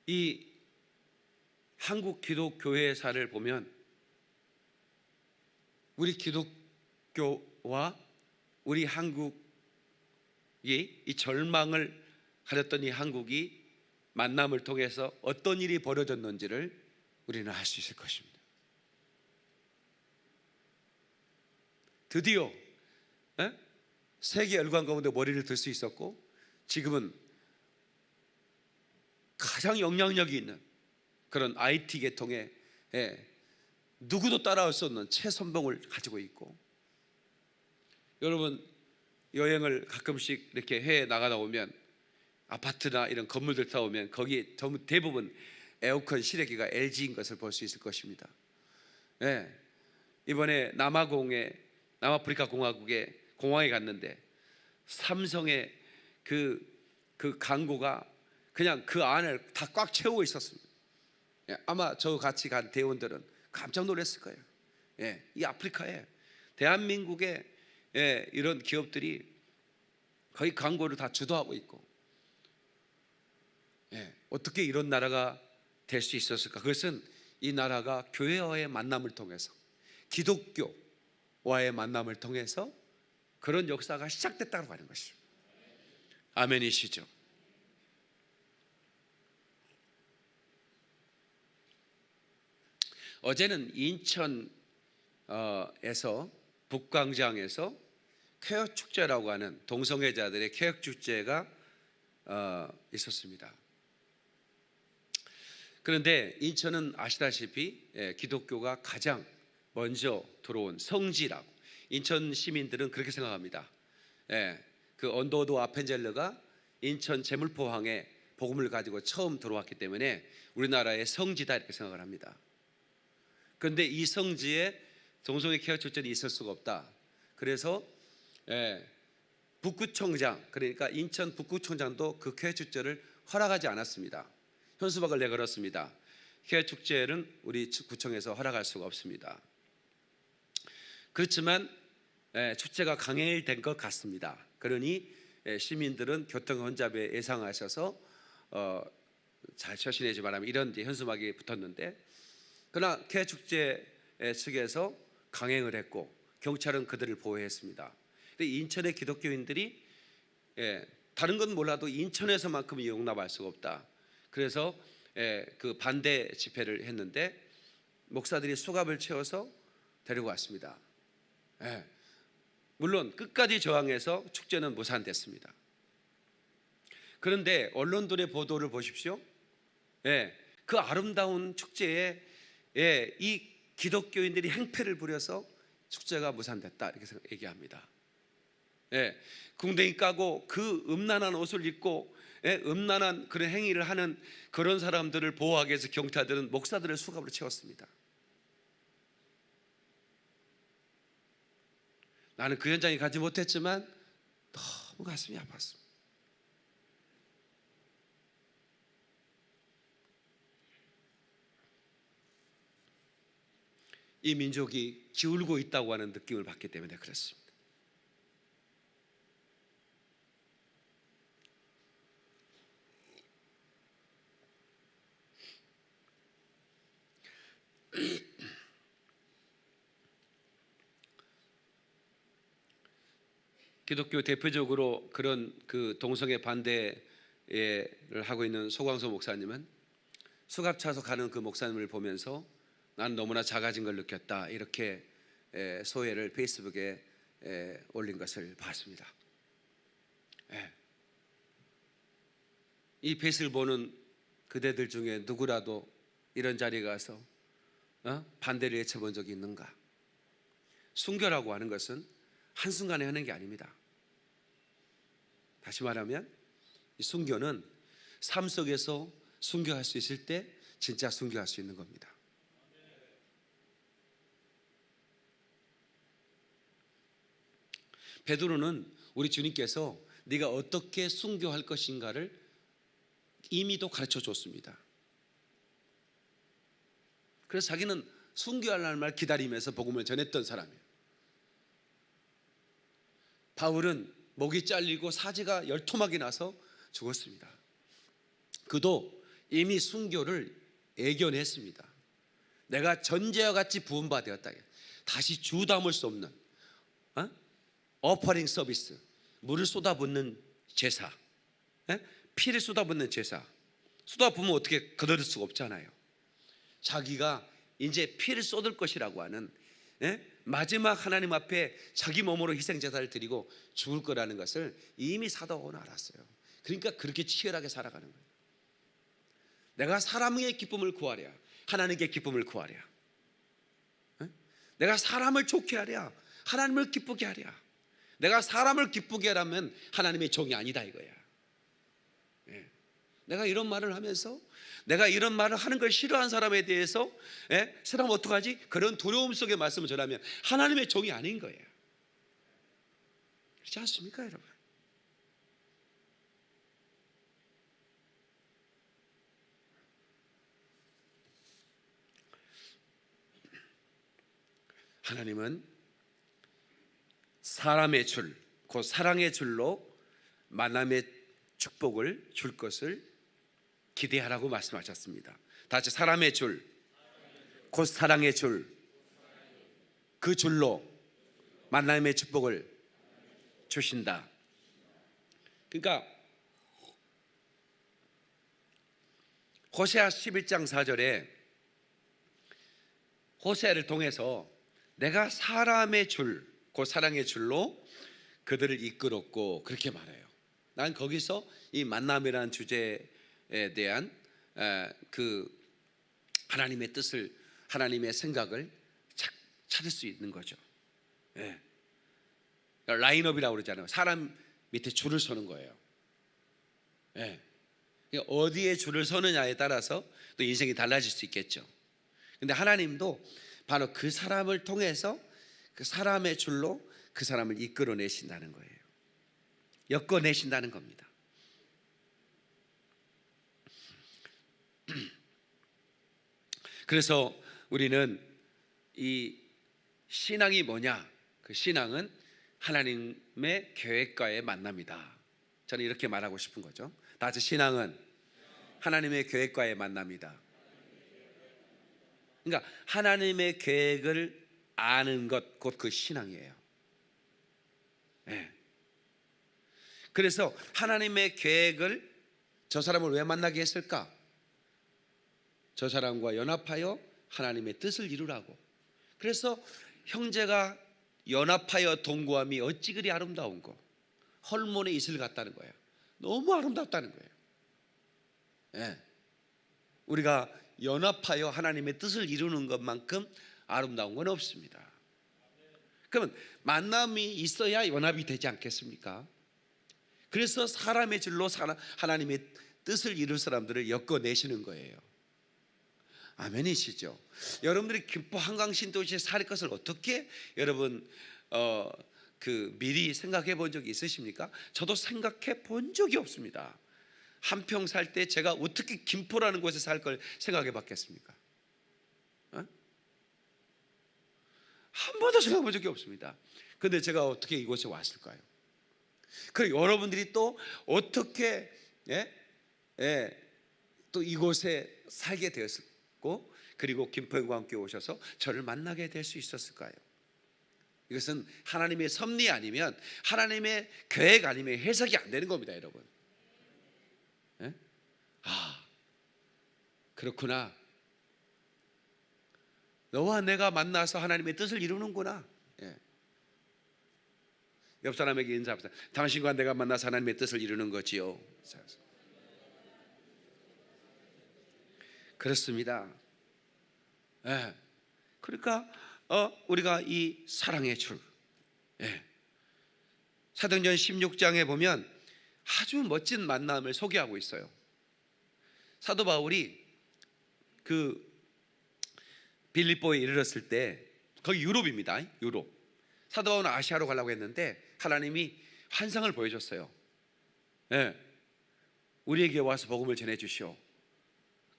[SPEAKER 1] 이 한국 기독교회사를 보면 우리 기독교와 우리 한국이 이 절망을 가졌던 이 한국이 만남을 통해서 어떤 일이 벌어졌는지를 우리는 알 수 있을 것입니다. 드디어 세계 열강 가운데 머리를 들 수 있었고, 지금은 가장 영향력이 있는 그런 IT 계통에 누구도 따라올 수 없는 최선봉을 가지고 있고, 여러분 여행을 가끔씩 이렇게 해외에 나가다 오면 아파트나 이런 건물들 타오면 거기 전부 대부분 에어컨 실외기가 LG인 것을 볼 수 있을 것입니다. 이번에 남아프리카 공화국의 공항에 갔는데 삼성의 그 광고가 그냥 그 안을 다 꽉 채우고 있었습니다. 아마 저 같이 간 대원들은 깜짝 놀랐을 거예요. 이 아프리카에 대한민국의 이런 기업들이 거의 광고를 다 주도하고 있고, 어떻게 이런 나라가 될 수 있었을까? 그것은 이 나라가 교회와의 만남을 통해서, 기독교와의 만남을 통해서 그런 역사가 시작됐다고 하는 것이죠. 아멘이시죠? 어제는 인천에서 북광장에서 쾌어 축제라고 하는 동성애자들의 쾌어 축제가 있었습니다. 그런데 인천은 아시다시피 기독교가 가장 먼저 들어온 성지라고, 인천 시민들은 그렇게 생각합니다. 그 언더우드 아펜젤러가 인천 제물포항에 복음을 가지고 처음 들어왔기 때문에 우리나라의 성지다 이렇게 생각을 합니다. 그런데 이 성지에 동성애 케어 축제는 있을 수가 없다. 그래서 북구청장, 그러니까 인천 북구청장도 그 케어 축제를 허락하지 않았습니다. 현수막을 내걸었습니다. 케어 축제는 우리 구청에서 허락할 수가 없습니다. 그렇지만 축제가 강행된 것 같습니다. 그러니 시민들은 교통 혼잡에 예상하셔서 잘 처신하지 말라면 이런 현수막이 붙었는데, 그러나 케어 축제 측에서 강행을 했고 경찰은 그들을 보호했습니다. 근데 인천의 기독교인들이 다른 건 몰라도 인천에서만큼은 용납할 수가 없다. 그래서 그 반대 집회를 했는데 목사들이 수갑을 채워서 데리고 왔습니다. 물론 끝까지 저항해서 축제는 무산됐습니다. 그런데 언론들의 보도를 보십시오. 그 아름다운 축제에 이 기독교인들이 행패를 부려서 축제가 무산됐다 이렇게 얘기합니다. 궁뎅이 까고 그 음란한 옷을 입고 음란한 그런 행위를 하는 그런 사람들을 보호하기 위해서 경찰들은 목사들을 수갑으로 채웠습니다. 나는 그 현장에 가지 못했지만 너무 가슴이 아팠습니다. 이 민족이 기울고 있다고 하는 느낌을 받기 때문에 그렇습니다. 기독교 대표적으로 그런 그 동성애 반대를 하고 있는 소광소 목사님은 수갑 차서 가는 그 목사님을 보면서 난 너무나 작아진 걸 느꼈다, 이렇게 소회를 페이스북에 올린 것을 봤습니다. 이 페이스를 보는 그대들 중에 누구라도 이런 자리에 가서 반대를 외쳐본 적이 있는가? 순교라고 하는 것은 한순간에 하는 게 아닙니다. 다시 말하면 이 순교는 삶 속에서 순교할 수 있을 때 진짜 순교할 수 있는 겁니다. 베드로는 우리 주님께서 네가 어떻게 순교할 것인가를 이미도 가르쳐 줬습니다. 그래서 자기는 순교하라는 말 기다리면서 복음을 전했던 사람이에요. 바울은 목이 잘리고 사지가 열토막이 나서 죽었습니다. 그도 이미 순교를 예견했습니다. 내가 전제와 같이 부음받았다. 다시 주 담을 수 없는 어퍼링 서비스, 물을 쏟아붓는 제사, 피를 쏟아붓는 제사. 쏟아부으면 어떻게 거둬들 수가 없잖아요. 자기가 이제 피를 쏟을 것이라고 하는 마지막 하나님 앞에 자기 몸으로 희생제사를 드리고 죽을 거라는 것을 이미 사도 바울은 알았어요. 그러니까 그렇게 치열하게 살아가는 거예요. 내가 사람의 기쁨을 구하랴, 하나님께 기쁨을 구하랴. 내가 사람을 좋게 하랴, 하나님을 기쁘게 하랴. 내가 사람을 기쁘게 하라면 하나님의 종이 아니다 이거야. 내가 이런 말을 하면서 내가 이런 말을 하는 걸 싫어하는 사람에 대해서 사람 어떡하지? 그런 두려움 속에 말씀을 전하면 하나님의 종이 아닌 거예요. 그렇지 않습니까, 여러분? 하나님은 사람의 줄, 곧 사랑의 줄로 만남의 축복을 줄 것을 기대하라고 말씀하셨습니다. 다 같이 사람의 줄, 곧 사랑의 줄, 그 줄로 만남의 축복을 주신다. 그러니까 호세아 11장 4절에 호세아를 통해서 내가 사람의 줄, 곧 사랑의 줄로 그들을 이끌었고, 그렇게 말해요. 난 거기서 이 만남이라는 주제에 대한 그 하나님의 뜻을, 하나님의 생각을 찾을 수 있는 거죠. 라인업이라고 그러잖아요. 사람 밑에 줄을 서는 거예요. 어디에 줄을 서느냐에 따라서 또 인생이 달라질 수 있겠죠. 근데 하나님도 바로 그 사람을 통해서 그 사람의 줄로 그 사람을 이끌어내신다는 거예요. 엮어내신다는 겁니다. 그래서 우리는 이 신앙이 뭐냐? 그 신앙은 하나님의 계획과의 만남이다. 저는 이렇게 말하고 싶은 거죠. 다 같이 신앙은 하나님의 계획과의 만남이다. 그러니까 하나님의 계획을 아는 것, 곧 그 신앙이에요. 그래서 하나님의 계획을 저 사람을 왜 만나게 했을까? 저 사람과 연합하여 하나님의 뜻을 이루라고. 그래서 형제가 연합하여 동거함이 어찌 그리 아름다운고, 헐몬의 이슬 같다는 거예요. 너무 아름답다는 거예요. 우리가 연합하여 하나님의 뜻을 이루는 것만큼 아름다운 건 없습니다. 그러면 만남이 있어야 연합이 되지 않겠습니까? 그래서 사람의 줄로 하나님의 뜻을 이룰 사람들을 엮어내시는 거예요. 아멘이시죠? 여러분들이 김포 한강신도시에 살 것을 어떻게 여러분 미리 생각해 본 적이 있으십니까? 저도 생각해 본 적이 없습니다. 한평 살 때 제가 어떻게 김포라는 곳에 살 걸 생각해 봤겠습니까? 한 번도 생각해 본 적이 없습니다. 그런데 제가 어떻게 이곳에 왔을까요? 그리고 여러분들이 또 어떻게 또 이곳에 살게 되었고, 그리고 김포형과 함께 오셔서 저를 만나게 될 수 있었을까요? 이것은 하나님의 섭리 아니면, 하나님의 계획 아니면 해석이 안 되는 겁니다, 여러분. 예? 아, 그렇구나. 너와 내가 만나서 하나님의 뜻을 이루는구나. 예. 옆 사람에게 인사합시다. 당신과 내가 만나서 하나님의 뜻을 이루는 거지요. 그렇습니다. 예. 그러니까 우리가 이 사랑의 줄, 예. 사도행전 16장에 보면 아주 멋진 만남을 소개하고 있어요. 사도 바울이 그 빌립보에 이르렀을 때, 거기 유럽입니다. 유럽. 사도 바울은 아시아로 가려고 했는데 하나님이 환상을 보여줬어요. 예. 우리에게 와서 복음을 전해주시오.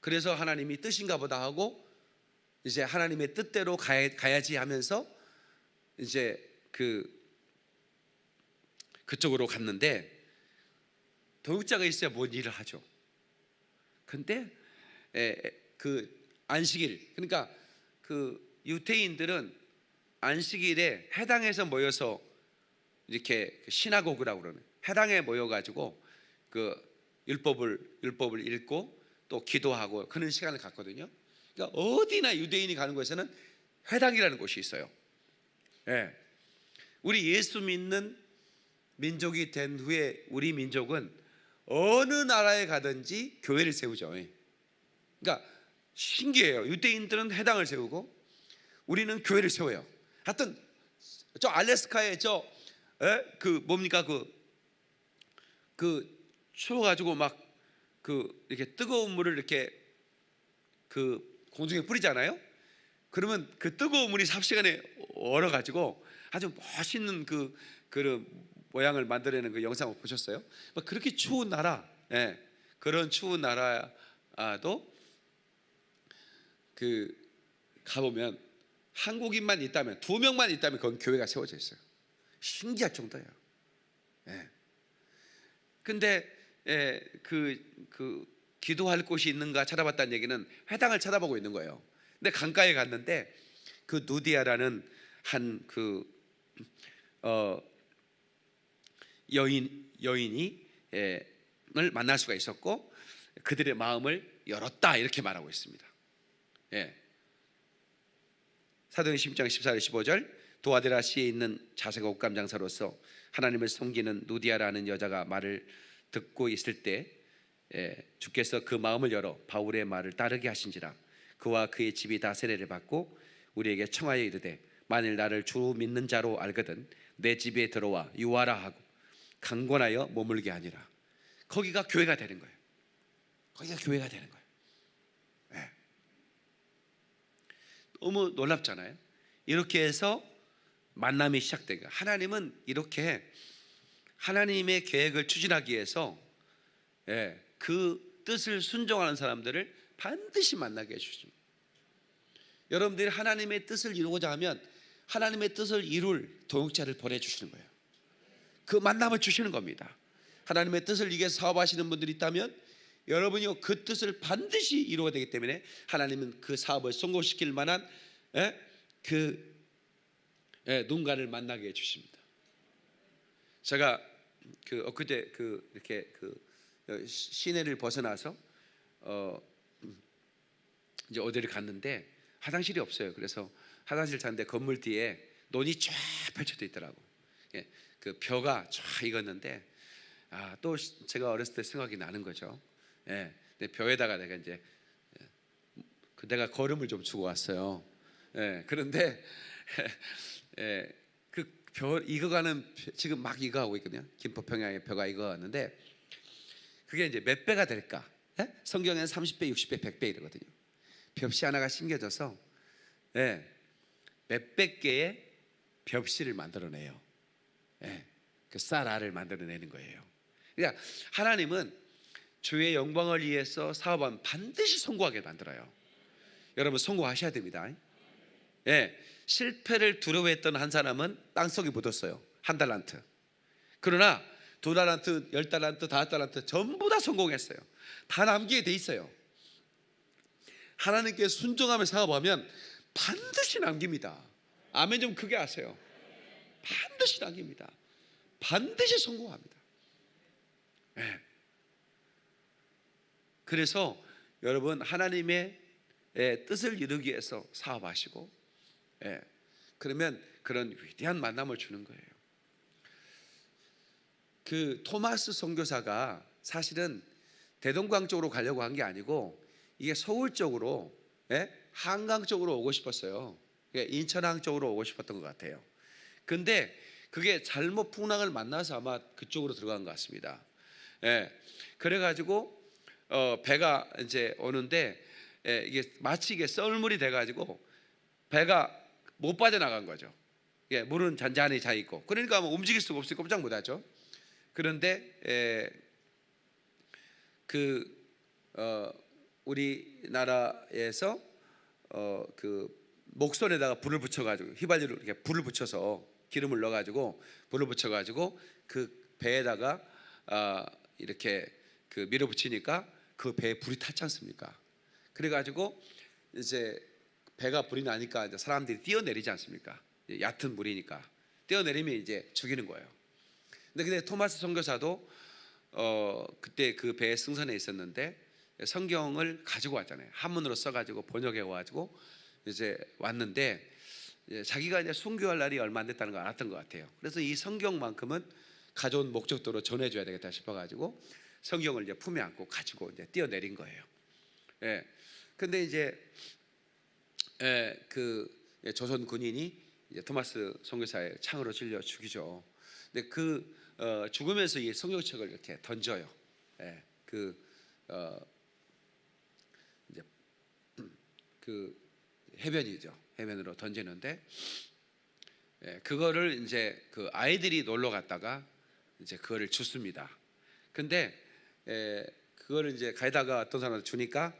[SPEAKER 1] 그래서 하나님이 뜻인가 보다 하고 이제 하나님의 뜻대로 가야지 하면서 이제 그쪽으로 갔는데, 동역자가 있어야 뭔 일을 하죠. 근데 그 안식일, 그러니까 그 유대인들은 안식일에 해당에서 모여서 이렇게 시나고그라고 그러는, 해당에 모여가지고 그 율법을 읽고 또 기도하고 그런 시간을 갖거든요. 그러니까 어디나 유대인이 가는 곳에는 회당이라는 곳이 있어요. 예. 우리 예수 믿는 민족이 된 후에 우리 민족은 어느 나라에 가든지 교회를 세우죠. 그러니까 신기해요. 유대인들은 회당을 세우고 우리는 교회를 세워요. 하여튼 저 알래스카에 그 뭡니까 그 추워가지고 막 이렇게 뜨거운 물을 이렇게 그 공중에 뿌리잖아요. 그러면 그 뜨거운 물이 삽시간에 얼어가지고 아주 멋있는 그런 모양을 만들어내는 그 영상을 보셨어요? 막 그렇게 추운 나라, 예, 그런 추운 나라도 가보면 한국인만 있다면, 2명만 있다면 거기 교회가 세워져 있어요. 신기할 정도예요. 예. 근데 기도할 곳이 있는가 찾아봤다는 얘기는 회당을 쳐다보고 있는 거예요. 근데 강가에 갔는데 그 누디아라는 한 여인이 을 만날 수가 있었고 그들의 마음을 열었다, 이렇게 말하고 있습니다. 예. 사도행전 10장 14절 15절, 도아데라시에 있는 자색 옷감 장사로서 하나님을 섬기는 누디아라는 여자가 말을 듣고 있을 때 주께서 그 마음을 열어 바울의 말을 따르게 하신지라. 그와 그의 집이 다 세례를 받고 우리에게 청하여 이르되, 만일 나를 주 믿는 자로 알거든 내 집에 들어와 유하라 하고 강권하여 머물게 하니라. 거기가 교회가 되는 거예요. 거기가 교회가 되는 거예요. 네. 너무 놀랍잖아요. 이렇게 해서 만남이 시작되고, 하나님은 이렇게 하나님의 계획을 추진하기 위해서 그 뜻을 순종하는 사람들을 반드시 만나게 해주십니다. 여러분들이 하나님의 뜻을 이루고자 하면 하나님의 뜻을 이룰 동역자를 보내주시는 거예요. 그 만남을 주시는 겁니다. 하나님의 뜻을 위해서 사업하시는 분들이 있다면 여러분이 그 뜻을 반드시 이루어야 되기 때문에 하나님은 그 사업을 성공시킬 만한 누군가를 만나게 해주십니다. 제가 엊그제 이렇게 시내를 벗어나서 이제 어디를 갔는데 화장실이 없어요. 그래서 화장실 찾는데 건물 뒤에 논이 쫙 펼쳐져 있더라고. 그 벼가 쫙 익었는데 또 제가 어렸을 때 생각이 나는 거죠. 근데 벼에다가 내가 이제 내가 거름을 좀 주고 왔어요. 그런데 그 벼 익어가는, 지금 막 익어가고 있거든요. 김포평양의 벼가 익어갔는데 그게 이제 몇 배가 될까? 성경에는 30배, 60배, 100배 이러거든요. 벽시 하나가 심겨져서 몇백 개의 벽시를 만들어내요. 그 쌀알을 만들어내는 거예요. 그러니까 하나님은 주의 영광을 위해서 사업하면 반드시 성공하게 만들어요. 여러분 성공하셔야 됩니다. 실패를 두려워했던 한 사람은 땅속에 묻었어요. 1달란트. 그러나 2달란트, 10달란트, 5달란트 전부 다 성공했어요. 다 남기게 돼 있어요. 하나님께 순종하며 사업하면 반드시 남깁니다. 아멘 좀 크게 하세요. 반드시 낙입니다. 반드시 성공합니다. 네. 그래서 여러분 하나님의 뜻을 이루기 위해서 사업하시고, 그러면 그런 위대한 만남을 주는 거예요. 그 토마스 선교사가 사실은 대동강 쪽으로 가려고 한 게 아니고 이게 서울 쪽으로, 한강 쪽으로 오고 싶었어요. 인천항 쪽으로 오고 싶었던 것 같아요. 근데 그게 잘못 풍랑을 만나서 아마 그쪽으로 들어간 것 같습니다. 그래가지고 배가 이제 오는데 이게 마치 이게 썰물이 돼가지고 배가 못 빠져나간 거죠. 물은 잔잔히 차 있고, 그러니까 뭐 움직일 수가 없으니 꼼짝 못하죠. 그런데 우리나라에서 그 목선에다가 불을 붙여가지고 휘발유를 이렇게 불을 붙여서 기름을 넣어가지고 불을 붙여가지고 그 배에다가 이렇게 그 밀어붙이니까 그 배에 불이 탔지 않습니까? 그래가지고 이제 배가 불이 나니까 이제 사람들이 뛰어내리지 않습니까? 얕은 물이니까 뛰어내리면 이제 죽이는 거예요. 근데 토마스 선교사도 그때 그 배에 승선해 있었는데 성경을 가지고 왔잖아요. 한문으로 써가지고 번역해 와가지고 이제 왔는데 자기가 이제 순교할 날이 얼마 안 됐다는 걸 알았던 것 같아요. 그래서 이 성경만큼은 가져온 목적도로 전해줘야 되겠다 싶어가지고 성경을 이제 품에 안고 가지고 이제 뛰어내린 거예요. 근데 이제 그 조선 군인이 이제 토마스 선교사의 창으로 찔려 죽이죠. 근데 그 죽으면서 이 성경책을 이렇게 던져요. 이제 그 해변이죠. 해변으로 던지는데 그거를 이제 그 아이들이 놀러 갔다가 이제 그거를 줍습니다. 근데 그거를 이제 가에다가 어떤 사람한테 주니까,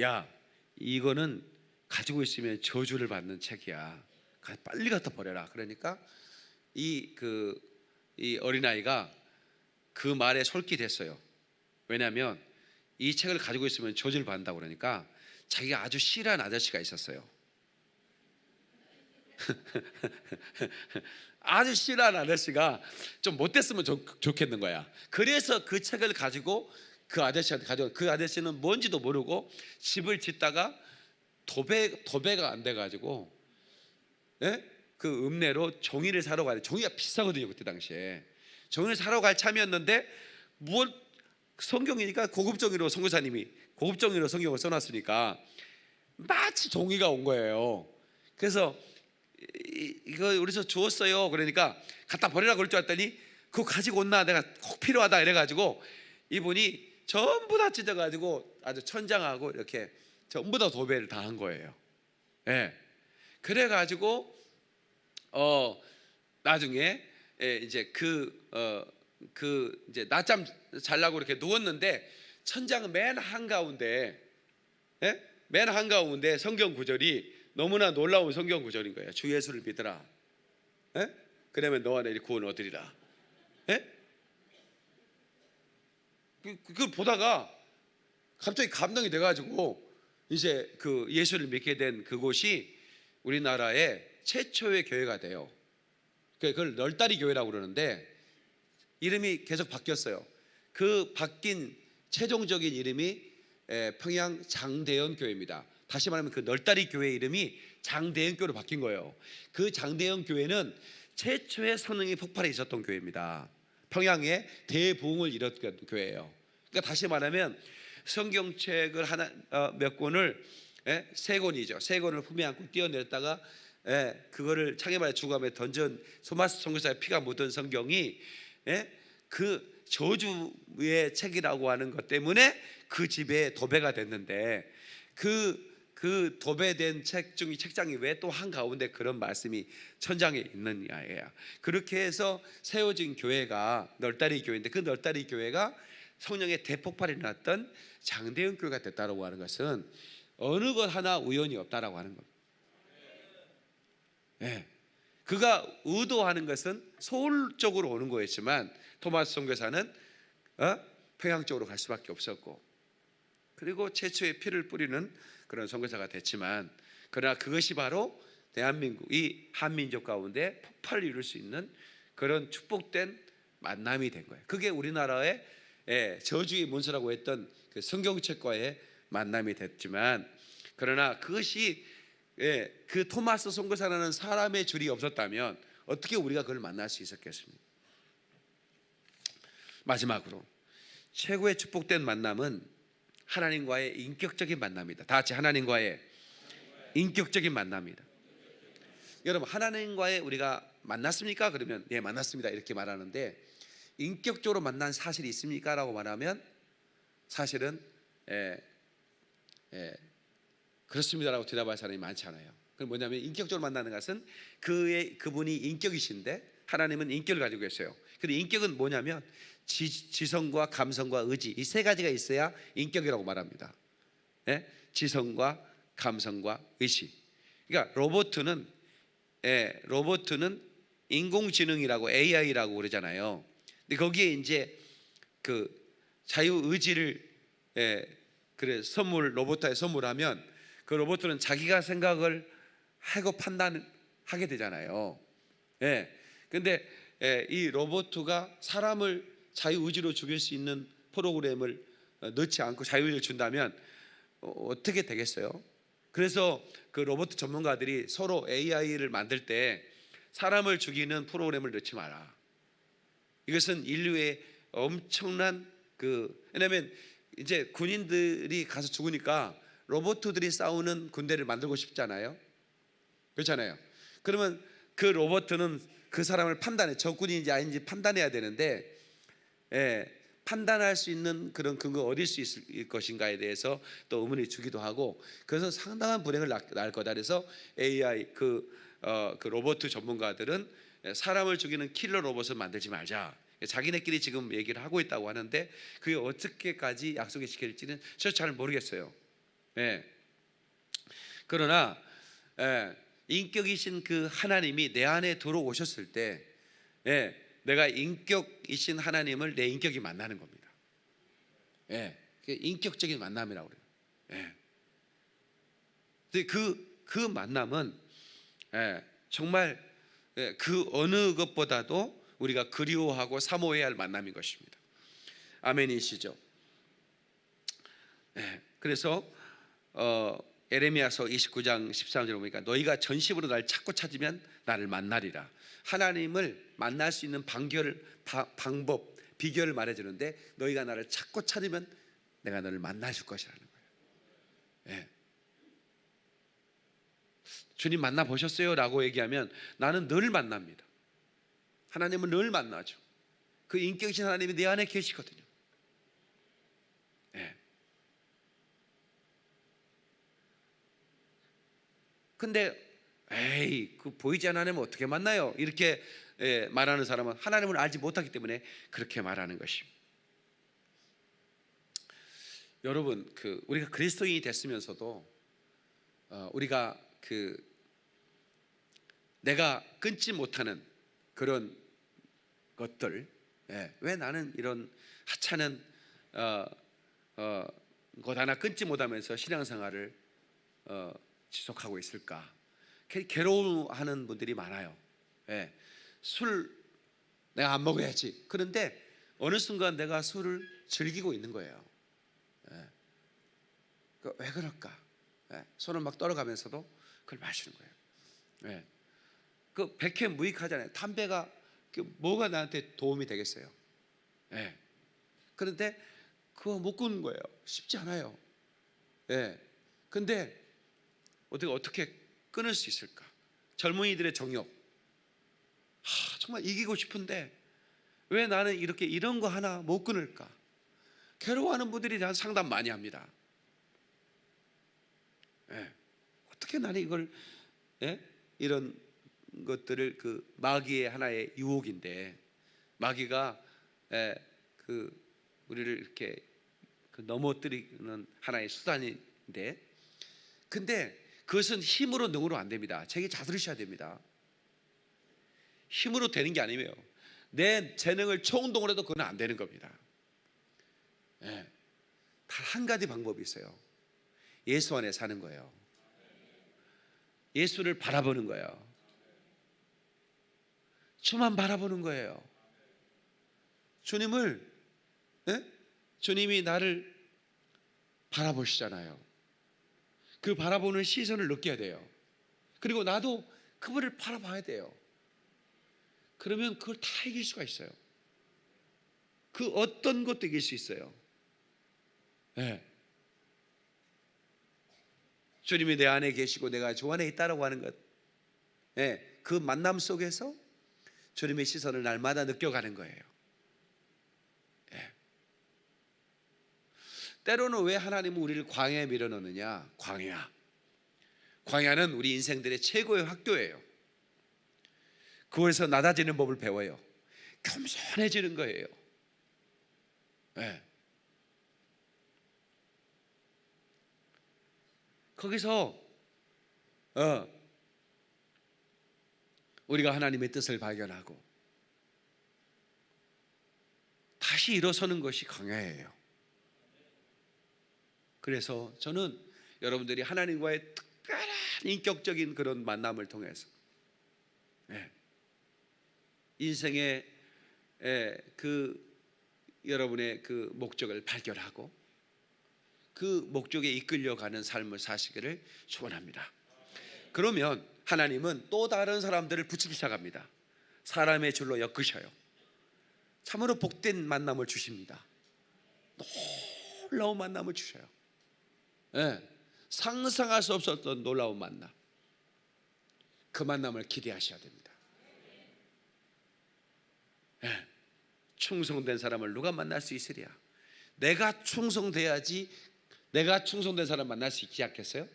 [SPEAKER 1] 야, 이거는 가지고 있으면 저주를 받는 책이야. 빨리 갖다 버려라. 그러니까 이 어린아이가 그 말에 솔깃했어요. 왜냐하면 이 책을 가지고 있으면 저주를 받는다고 그러니까 자기가 아주 싫어하는 아저씨가 있었어요. 아주 싫어하는 아저씨가 좀 못됐으면 좋겠는 거야. 그래서 그 책을 가지고 그 아저씨한테 가져온. 그 아저씨는 뭔지도 모르고 집을 짓다가 도배가 안 돼가지고 그 읍내로 종이를 사러 가야 돼. 종이가 비싸거든요 그때 당시에. 종이를 사러 갈 참이었는데 뭘 성경이니까 고급 종이로, 선교사님이 고급 종이로 성경을 써놨으니까 마치 종이가 온 거예요. 그래서 이거 우리서 주웠어요. 그러니까 갖다 버리라 그럴 줄 알았더니 그거 가지고 온나, 내가 꼭 필요하다 이래가지고 이분이 전부 다 찢어가지고 아주 천장하고 이렇게 전부 다 도배를 다 한 거예요. 그래가지고 나중에 이제 이제 낮잠 자려고 이렇게 누웠는데 천장 맨 한가운데 성경 구절이 너무나 놀라운 성경 구절인 거예요. 주 예수를 믿으라. 그러면 너와 내 구원 얻으리라. 그걸 보다가 갑자기 감동이 돼가지고 이제 그 예수를 믿게 된 그곳이 우리나라의 최초의 교회가 돼요. 그걸 널다리 교회라고 그러는데 이름이 계속 바뀌었어요. 그 바뀐 최종적인 이름이 평양 장대현 교회입니다. 다시 말하면 그 널다리 교회 이름이 장대현 교회로 바뀐 거예요. 그 장대현 교회는 최초의 성령이 폭발해 있었던 교회입니다. 평양에 대부흥을 이뤘던 교회예요. 그러니까 다시 말하면 성경책을 몇 권을 세 권이죠. 세 권을 품에 안고 뛰어내렸다가 그거를 창에마에 주감에 던전 토마스 선교사의 피가 묻은 성경이 그 저주의 책이라고 하는 것 때문에 그 집에 도배가 됐는데 그 도배된 책 중에 책장이 왜 또 한가운데 그런 말씀이 천장에 있느냐예요. 그렇게 해서 세워진 교회가 널다리 교회인데 그 널다리 교회가 성령의 대폭발이 났던 장대현 교회가 됐다고 하는 것은 어느 것 하나 우연이 없다라고 하는 겁니다. 그가 의도하는 것은 서울 쪽으로 오는 거였지만 토마스 선교사는 평양 쪽으로 갈 수밖에 없었고, 그리고 최초의 피를 뿌리는 그런 선교사가 됐지만, 그러나 그것이 바로 대한민국, 이 한민족 가운데 폭발을 이룰 수 있는 그런 축복된 만남이 된 거예요. 그게 우리나라의 저주의 문서라고 했던 그 성경책과의 만남이 됐지만, 그러나 그것이 그 토마스 선교사라는 사람의 줄이 없었다면 어떻게 우리가 그걸 만날 수 있었겠습니까? 마지막으로 최고의 축복된 만남은 하나님과의 인격적인 만남이다. 다 같이 하나님과의 인격적인 만남이다. 여러분, 하나님과의 우리가 만났습니까? 그러면 예, 만났습니다 이렇게 말하는데, 인격적으로 만난 사실이 있습니까? 라고 말하면 사실은 그렇습니다라고 대답할 사람이 많지 않아요. 그건 뭐냐면, 인격적으로 만나는 것은 그분이 인격이신데 하나님은 인격을 가지고 계세요. 그런데 인격은 뭐냐면 지성과 감성과 의지, 이 세 가지가 있어야 인격이라고 말합니다. 지성과 감성과 의지. 그러니까 로봇은 인공지능이라고 AI라고 그러잖아요. 근데 거기에 이제 그 자유 의지를 로봇에 선물하면 그 로봇은 자기가 생각을 하고 판단하게 되잖아요. 근데 이 로봇가 사람을 자유의지로 죽일 수 있는 프로그램을 넣지 않고 자유의지를 준다면 어떻게 되겠어요? 그래서 그 로봇 전문가들이 서로 AI를 만들 때 사람을 죽이는 프로그램을 넣지 마라. 이것은 인류의 엄청난 왜냐하면 이제 군인들이 가서 죽으니까 로봇들이 싸우는 군대를 만들고 싶잖아요. 그렇잖아요. 그러면 그 로봇은 그 사람을 적군인지 아닌지 판단해야 되는데, 판단할 수 있는 그런 근거가 어딜 수 있을 것인가에 대해서 또 의문이 주기도 하고, 그래서 상당한 불행을 낳을 거다. 그래서 AI 그 로봇 전문가들은 사람을 죽이는 킬러 로봇을 만들지 말자, 자기네끼리 지금 얘기를 하고 있다고 하는데, 그게 어떻게까지 약속이 지켜질지는 저 잘 모르겠어요. 그러나 인격이신 그 하나님이 내 안에 들어오셨을 때 내가 인격이신 하나님을 내 인격이 만나는 겁니다. 인격적인 만남이라고 그래요. 근데 그 만남은 정말 그 어느 것보다도 우리가 그리워하고 사모해야 할 만남인 것입니다. 아멘이시죠? 그래서 에레미야서 29장 13절에 보니까 너희가 전심으로 날 찾고 찾으면 나를 만나리라. 하나님을 만날 수 있는 방법, 비결을 말해주는데, 너희가 나를 찾고 찾으면 내가 너를 만나줄 것이라는 거예요. 주님 만나보셨어요? 라고 얘기하면 나는 늘 만납니다. 하나님은 늘 만나죠. 그 인격이신 하나님이 내 안에 계시거든요. 근데 그 보이지 않는 하나님은 어떻게 만나요? 이렇게 말하는 사람은 하나님을 알지 못하기 때문에 그렇게 말하는 것입니다. 여러분, 우리가 그리스도인이 됐으면서도 우리가 내가 끊지 못하는 그런 것들, 왜 나는 이런 하찮은 것 하나 끊지 못하면서 신앙생활을 지속하고 있을까? 괴로워하는 분들이 많아요. 술 내가 안 먹어야지. 그런데 어느 순간 내가 술을 즐기고 있는 거예요. 왜 그럴까? 손을 막 떨어가면서도 그걸 마시는 거예요. 백해무익하잖아요. 담배가 뭐가 나한테 도움이 되겠어요? 그런데 그거 못 끊는 거예요. 쉽지 않아요. 근데 어떻게 끊을 수 있을까? 젊은이들의 정욕, 정말 이기고 싶은데 왜 나는 이런 거 하나 못 끊을까? 괴로워하는 분들이 대한 상담 많이 합니다. 어떻게 나는 이걸 이런 것들을 마귀의 하나의 유혹인데, 마귀가 우리를 이렇게 넘어뜨리는 하나의 수단인데, 근데 그것은 힘으로 능으로 안 됩니다. 제 얘기 잘 들으셔야 됩니다. 힘으로 되는 게 아니에요. 내 재능을 총동을 해도 그건 안 되는 겁니다. 단 한 가지 방법이 있어요. 예수 안에 사는 거예요. 예수를 바라보는 거예요. 주만 바라보는 거예요. 주님을, 주님이 나를 바라보시잖아요. 그 바라보는 시선을 느껴야 돼요. 그리고 나도 그분을 바라봐야 돼요. 그러면 그걸 다 이길 수가 있어요. 그 어떤 것도 이길 수 있어요. 네. 주님이 내 안에 계시고 내가 주 안에 있다라고 하는 것, 네. 그 만남 속에서 주님의 시선을 날마다 느껴가는 거예요. 네. 때로는 왜 하나님은 우리를 광야에 밀어넣느냐? 광야는 우리 인생들의 최고의 학교예요. 그곳에서 낮아지는 법을 배워요. 겸손해지는 거예요. 네. 거기서 우리가 하나님의 뜻을 발견하고 다시 일어서는 것이 광야예요. 그래서 저는 여러분들이 하나님과의 특별한 인격적인 그런 만남을 통해서 인생의 여러분의 그 목적을 발견하고 그 목적에 이끌려가는 삶을 사시기를 축원합니다. 그러면 하나님은 또 다른 사람들을 붙이기 시작합니다. 사람의 줄로 엮으셔요. 참으로 복된 만남을 주십니다. 놀라운 만남을 주셔요. 상상할 수 없었던 놀라운 만남. 그 만남을 기대하셔야 됩니다. 충성된 사람을 누가 만날 수 있으랴? 내가 충성돼야지. 내가 충성된 사람 만날 수 있지 않겠어요?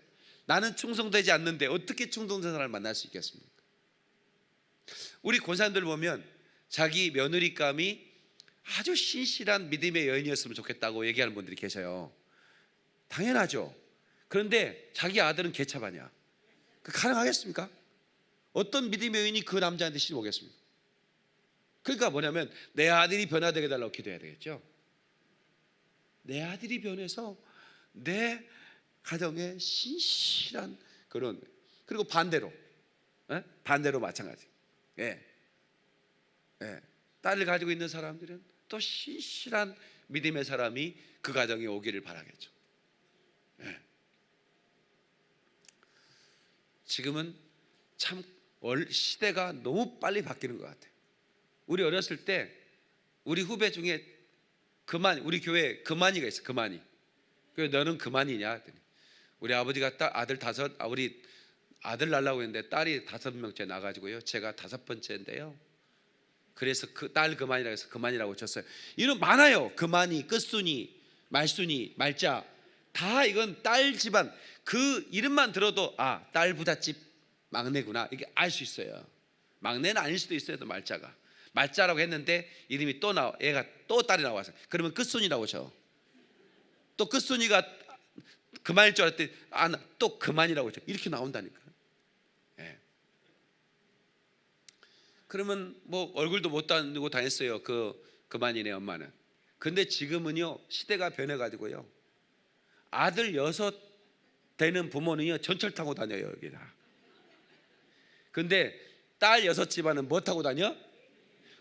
[SPEAKER 1] 나는 충성되지 않는데 어떻게 충성된 사람을 만날 수 있겠습니까? 우리 권사님들 보면 자기 며느리감이 아주 신실한 믿음의 여인이었으면 좋겠다고 얘기하는 분들이 계셔요. 당연하죠. 그런데 자기 아들은 개차반이야. 그 가능하겠습니까? 어떤 믿음의 여인이 그 남자한테 시집 오겠습니까? 그러니까 뭐냐면 내 아들이 변화되게 해달라고 기도해야 되겠죠. 내 아들이 변해서 내 가정에 신실한 그런, 그리고 반대로 마찬가지. 딸을 가지고 있는 사람들은 또 신실한 믿음의 사람이 그 가정에 오기를 바라겠죠. 지금은 참 시대가 너무 빨리 바뀌는 것 같아요. 우리 어렸을 때 우리 후배 중에 우리 교회에 금만이가 있어. 금만이. 그래서 너는 금만이냐 했더니 우리 아버지가 우리 아들 낳으려고 했는데 딸이 5명째 나가지고요. 제가 5번째인데요. 그래서 그 딸 금만이라고 해서 금만이라고 쳤어요. 이름 많아요. 금만이, 끝순이, 말순이, 말자. 다 이건 딸 집안. 그 이름만 들어도 딸 부잣집 막내구나. 이게 알 수 있어요. 막내는 아닐 수도 있어요. 또 말자라고 했는데 이름이 또 얘가 또 딸이 나와서 그러면 끝순이라고 쳐. 또 끝순이가 그만일 줄 알았더니 또 그만이라고 쳐. 이렇게 나온다니까. 그러면 뭐 얼굴도 못 다니고 다녔어요. 그만이네 엄마는. 근데 지금은요 시대가 변해가지고요 아들 6 되는 부모는요 전철 타고 다녀요 여기다. 근데 딸 6 집안은 뭐 타고 다녀?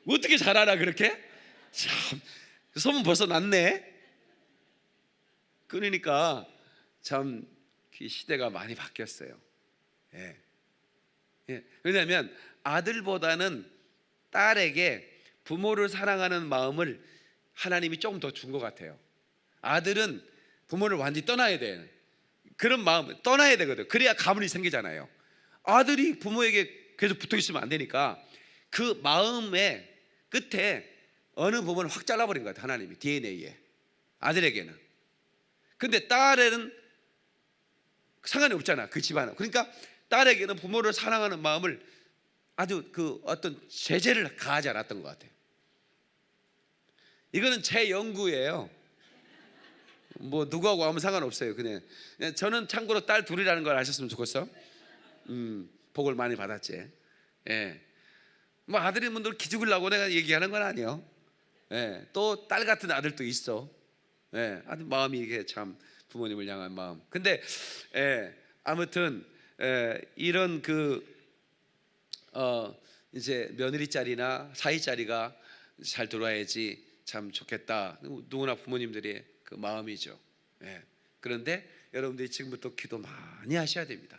[SPEAKER 1] 어떻게 잘 알아 그렇게? 참 소문 벌써 났네. 그러니까 참 시대가 많이 바뀌었어요. 왜냐하면 아들보다는 딸에게 부모를 사랑하는 마음을 하나님이 조금 더 준 것 같아요. 아들은 부모를 완전히 떠나야 돼. 그런 마음 떠나야 되거든. 그래야 가문이 생기잖아요. 아들이 부모에게 계속 붙어 있으면 안 되니까 그 마음의 끝에 어느 부분을 확 잘라버린 것 같아요. 하나님이 DNA에. 아들에게는. 근데 딸에는 상관이 없잖아. 그 집안은. 그러니까 딸에게는 부모를 사랑하는 마음을 아주 어떤 제재를 가하지 않았던 것 같아요. 이거는 제 연구예요. 뭐 누구하고 아무 상관없어요. 그냥 저는 참고로 딸 둘이라는 걸 아셨으면 좋겠어. 복을 많이 받았지. 뭐 아들인 분들 기죽으려고 내가 얘기하는 건 아니에요. 또 딸 같은 아들도 있어. 아주 마음이 이게 참 부모님을 향한 마음. 근데 아무튼 이런 이제 며느리 자리나 사위 자리가 잘 들어와야지 참 좋겠다. 누구나 부모님들의 그 마음이죠. 그런데 여러분들이 지금부터 기도 많이 하셔야 됩니다.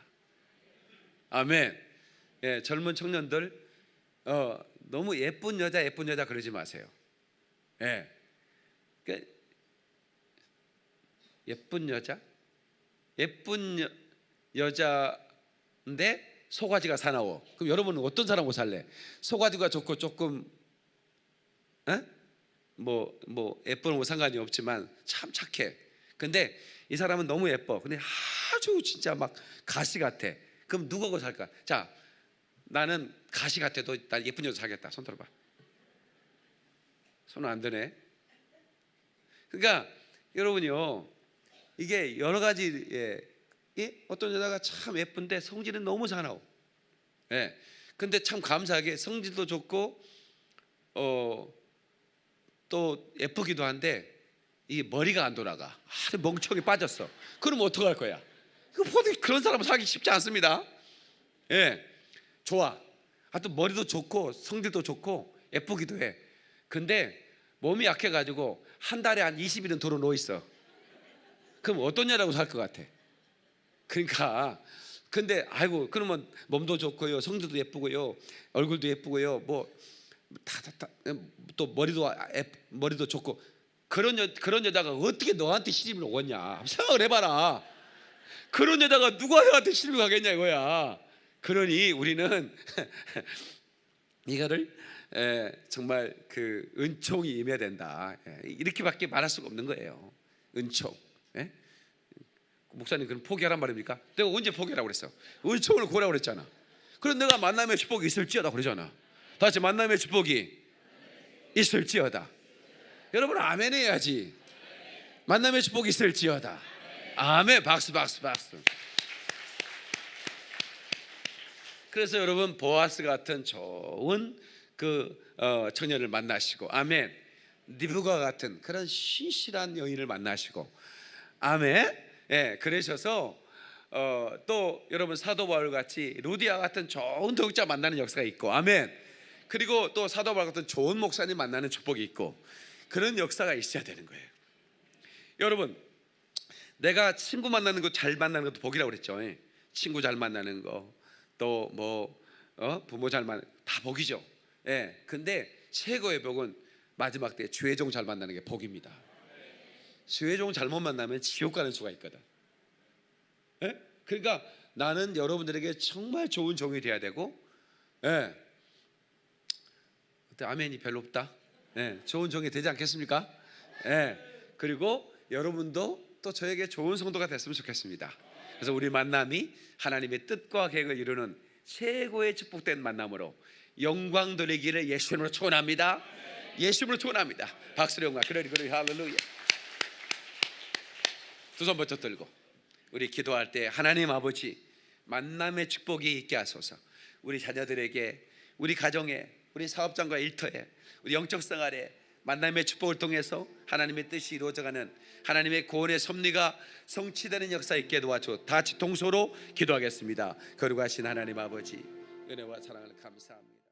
[SPEAKER 1] 아멘. 젊은 청년들 너무 예쁜 여자 그러지 마세요. 그러니까 예쁜 여자인데 소가지가 사나워. 그럼 여러분은 어떤 사람하고 살래? 소가지가 좋고 조금 뭐 예쁜 거 상관이 없지만 참 착해. 근데 이 사람은 너무 예뻐. 근데 아주 진짜 막 가시 같아. 그럼 누구하고 살까? 자, 나는 가시 같아도 난 예쁜 여자 살겠다. 손 들어봐. 손은 안 드네. 그러니까 여러분요, 이게 여러 가지 어떤 여자가 참 예쁜데 성질은 너무 사나워. 근데 참 감사하게 성질도 좋고 또 예쁘기도 한데 이 머리가 안 돌아가. 멍청이 빠졌어. 그럼 어떡할 거야? 그런 사람은 사기 쉽지 않습니다. 좋아. 하여튼 머리도 좋고 성질도 좋고 예쁘기도 해. 근데 몸이 약해가지고 한 달에 한 20일은 들어 누워 있어. 그럼 어떤 여자라고 살 것 같아? 그러니까 근데 아이고 그러면 몸도 좋고요, 성질도 예쁘고요, 얼굴도 예쁘고요, 뭐 또 머리도 좋고 그런 여자가 어떻게 너한테 시집을 오겠냐? 생각을 해봐라. 그런 여자가 누가 너한테 시집을 가겠냐 이거야. 그러니 우리는 이거를 정말 그 은총이 임해야 된다. 이렇게밖에 말할 수가 없는 거예요. 은총. 목사님 그럼 포기하란 말입니까? 내가 언제 포기하라고 그랬어? 은총을 구하라고 그랬잖아. 그럼 내가 만남의 축복이 있을지어다 그러잖아. 다시 만남의 축복이 있을지어다. 여러분 아멘 해야지. 만남의 축복이 있을지어다. 아멘. 박수. 그래서 여러분 보아스 같은 좋은 청년을 만나시고, 아멘. 리브가 같은 그런 신실한 여인을 만나시고, 아멘. 그러셔서 또 여러분 사도 바울 같이 루디아 같은 좋은 독자 만나는 역사가 있고, 아멘. 그리고 또 사도 바울 같은 좋은 목사님 만나는 축복이 있고, 그런 역사가 있어야 되는 거예요. 여러분, 내가 친구 만나는 거 잘 만나는 것도 복이라고 그랬죠. 친구 잘 만나는 거, 또 부모 잘 만나는 다 복이죠. 근데 최고의 복은 마지막 때 주의 종 잘 만나는 게 복입니다. 주의 종 잘못 만나면 지옥 가는 수가 있거든. 그러니까 나는 여러분들에게 정말 좋은 종이 돼야 되고, 아멘이 별로 없다. 좋은 종이 되지 않겠습니까? 그리고 여러분도 또 저에게 좋은 성도가 됐으면 좋겠습니다. 그래서 우리 만남이 하나님의 뜻과 계획을 이루는 최고의 축복된 만남으로 영광 돌리기를 예수님으로 축원합니다. 예수님으로 축원합니다. 박수로 영광. 그러리 할렐루야. 두 손 번쩍 들고 우리 기도할 때 하나님 아버지 만남의 축복이 있게 하소서. 우리 자녀들에게, 우리 가정에, 우리 사업장과 일터에, 우리 영적 생활에 만남의 축복을 통해서 하나님의 뜻이 이루어져가는 하나님의 구원의 섭리가 성취되는 역사 있게 도와줘. 다 같이 동서로 기도하겠습니다. 거룩하신 하나님 아버지, 은혜와 사랑을 감사합니다.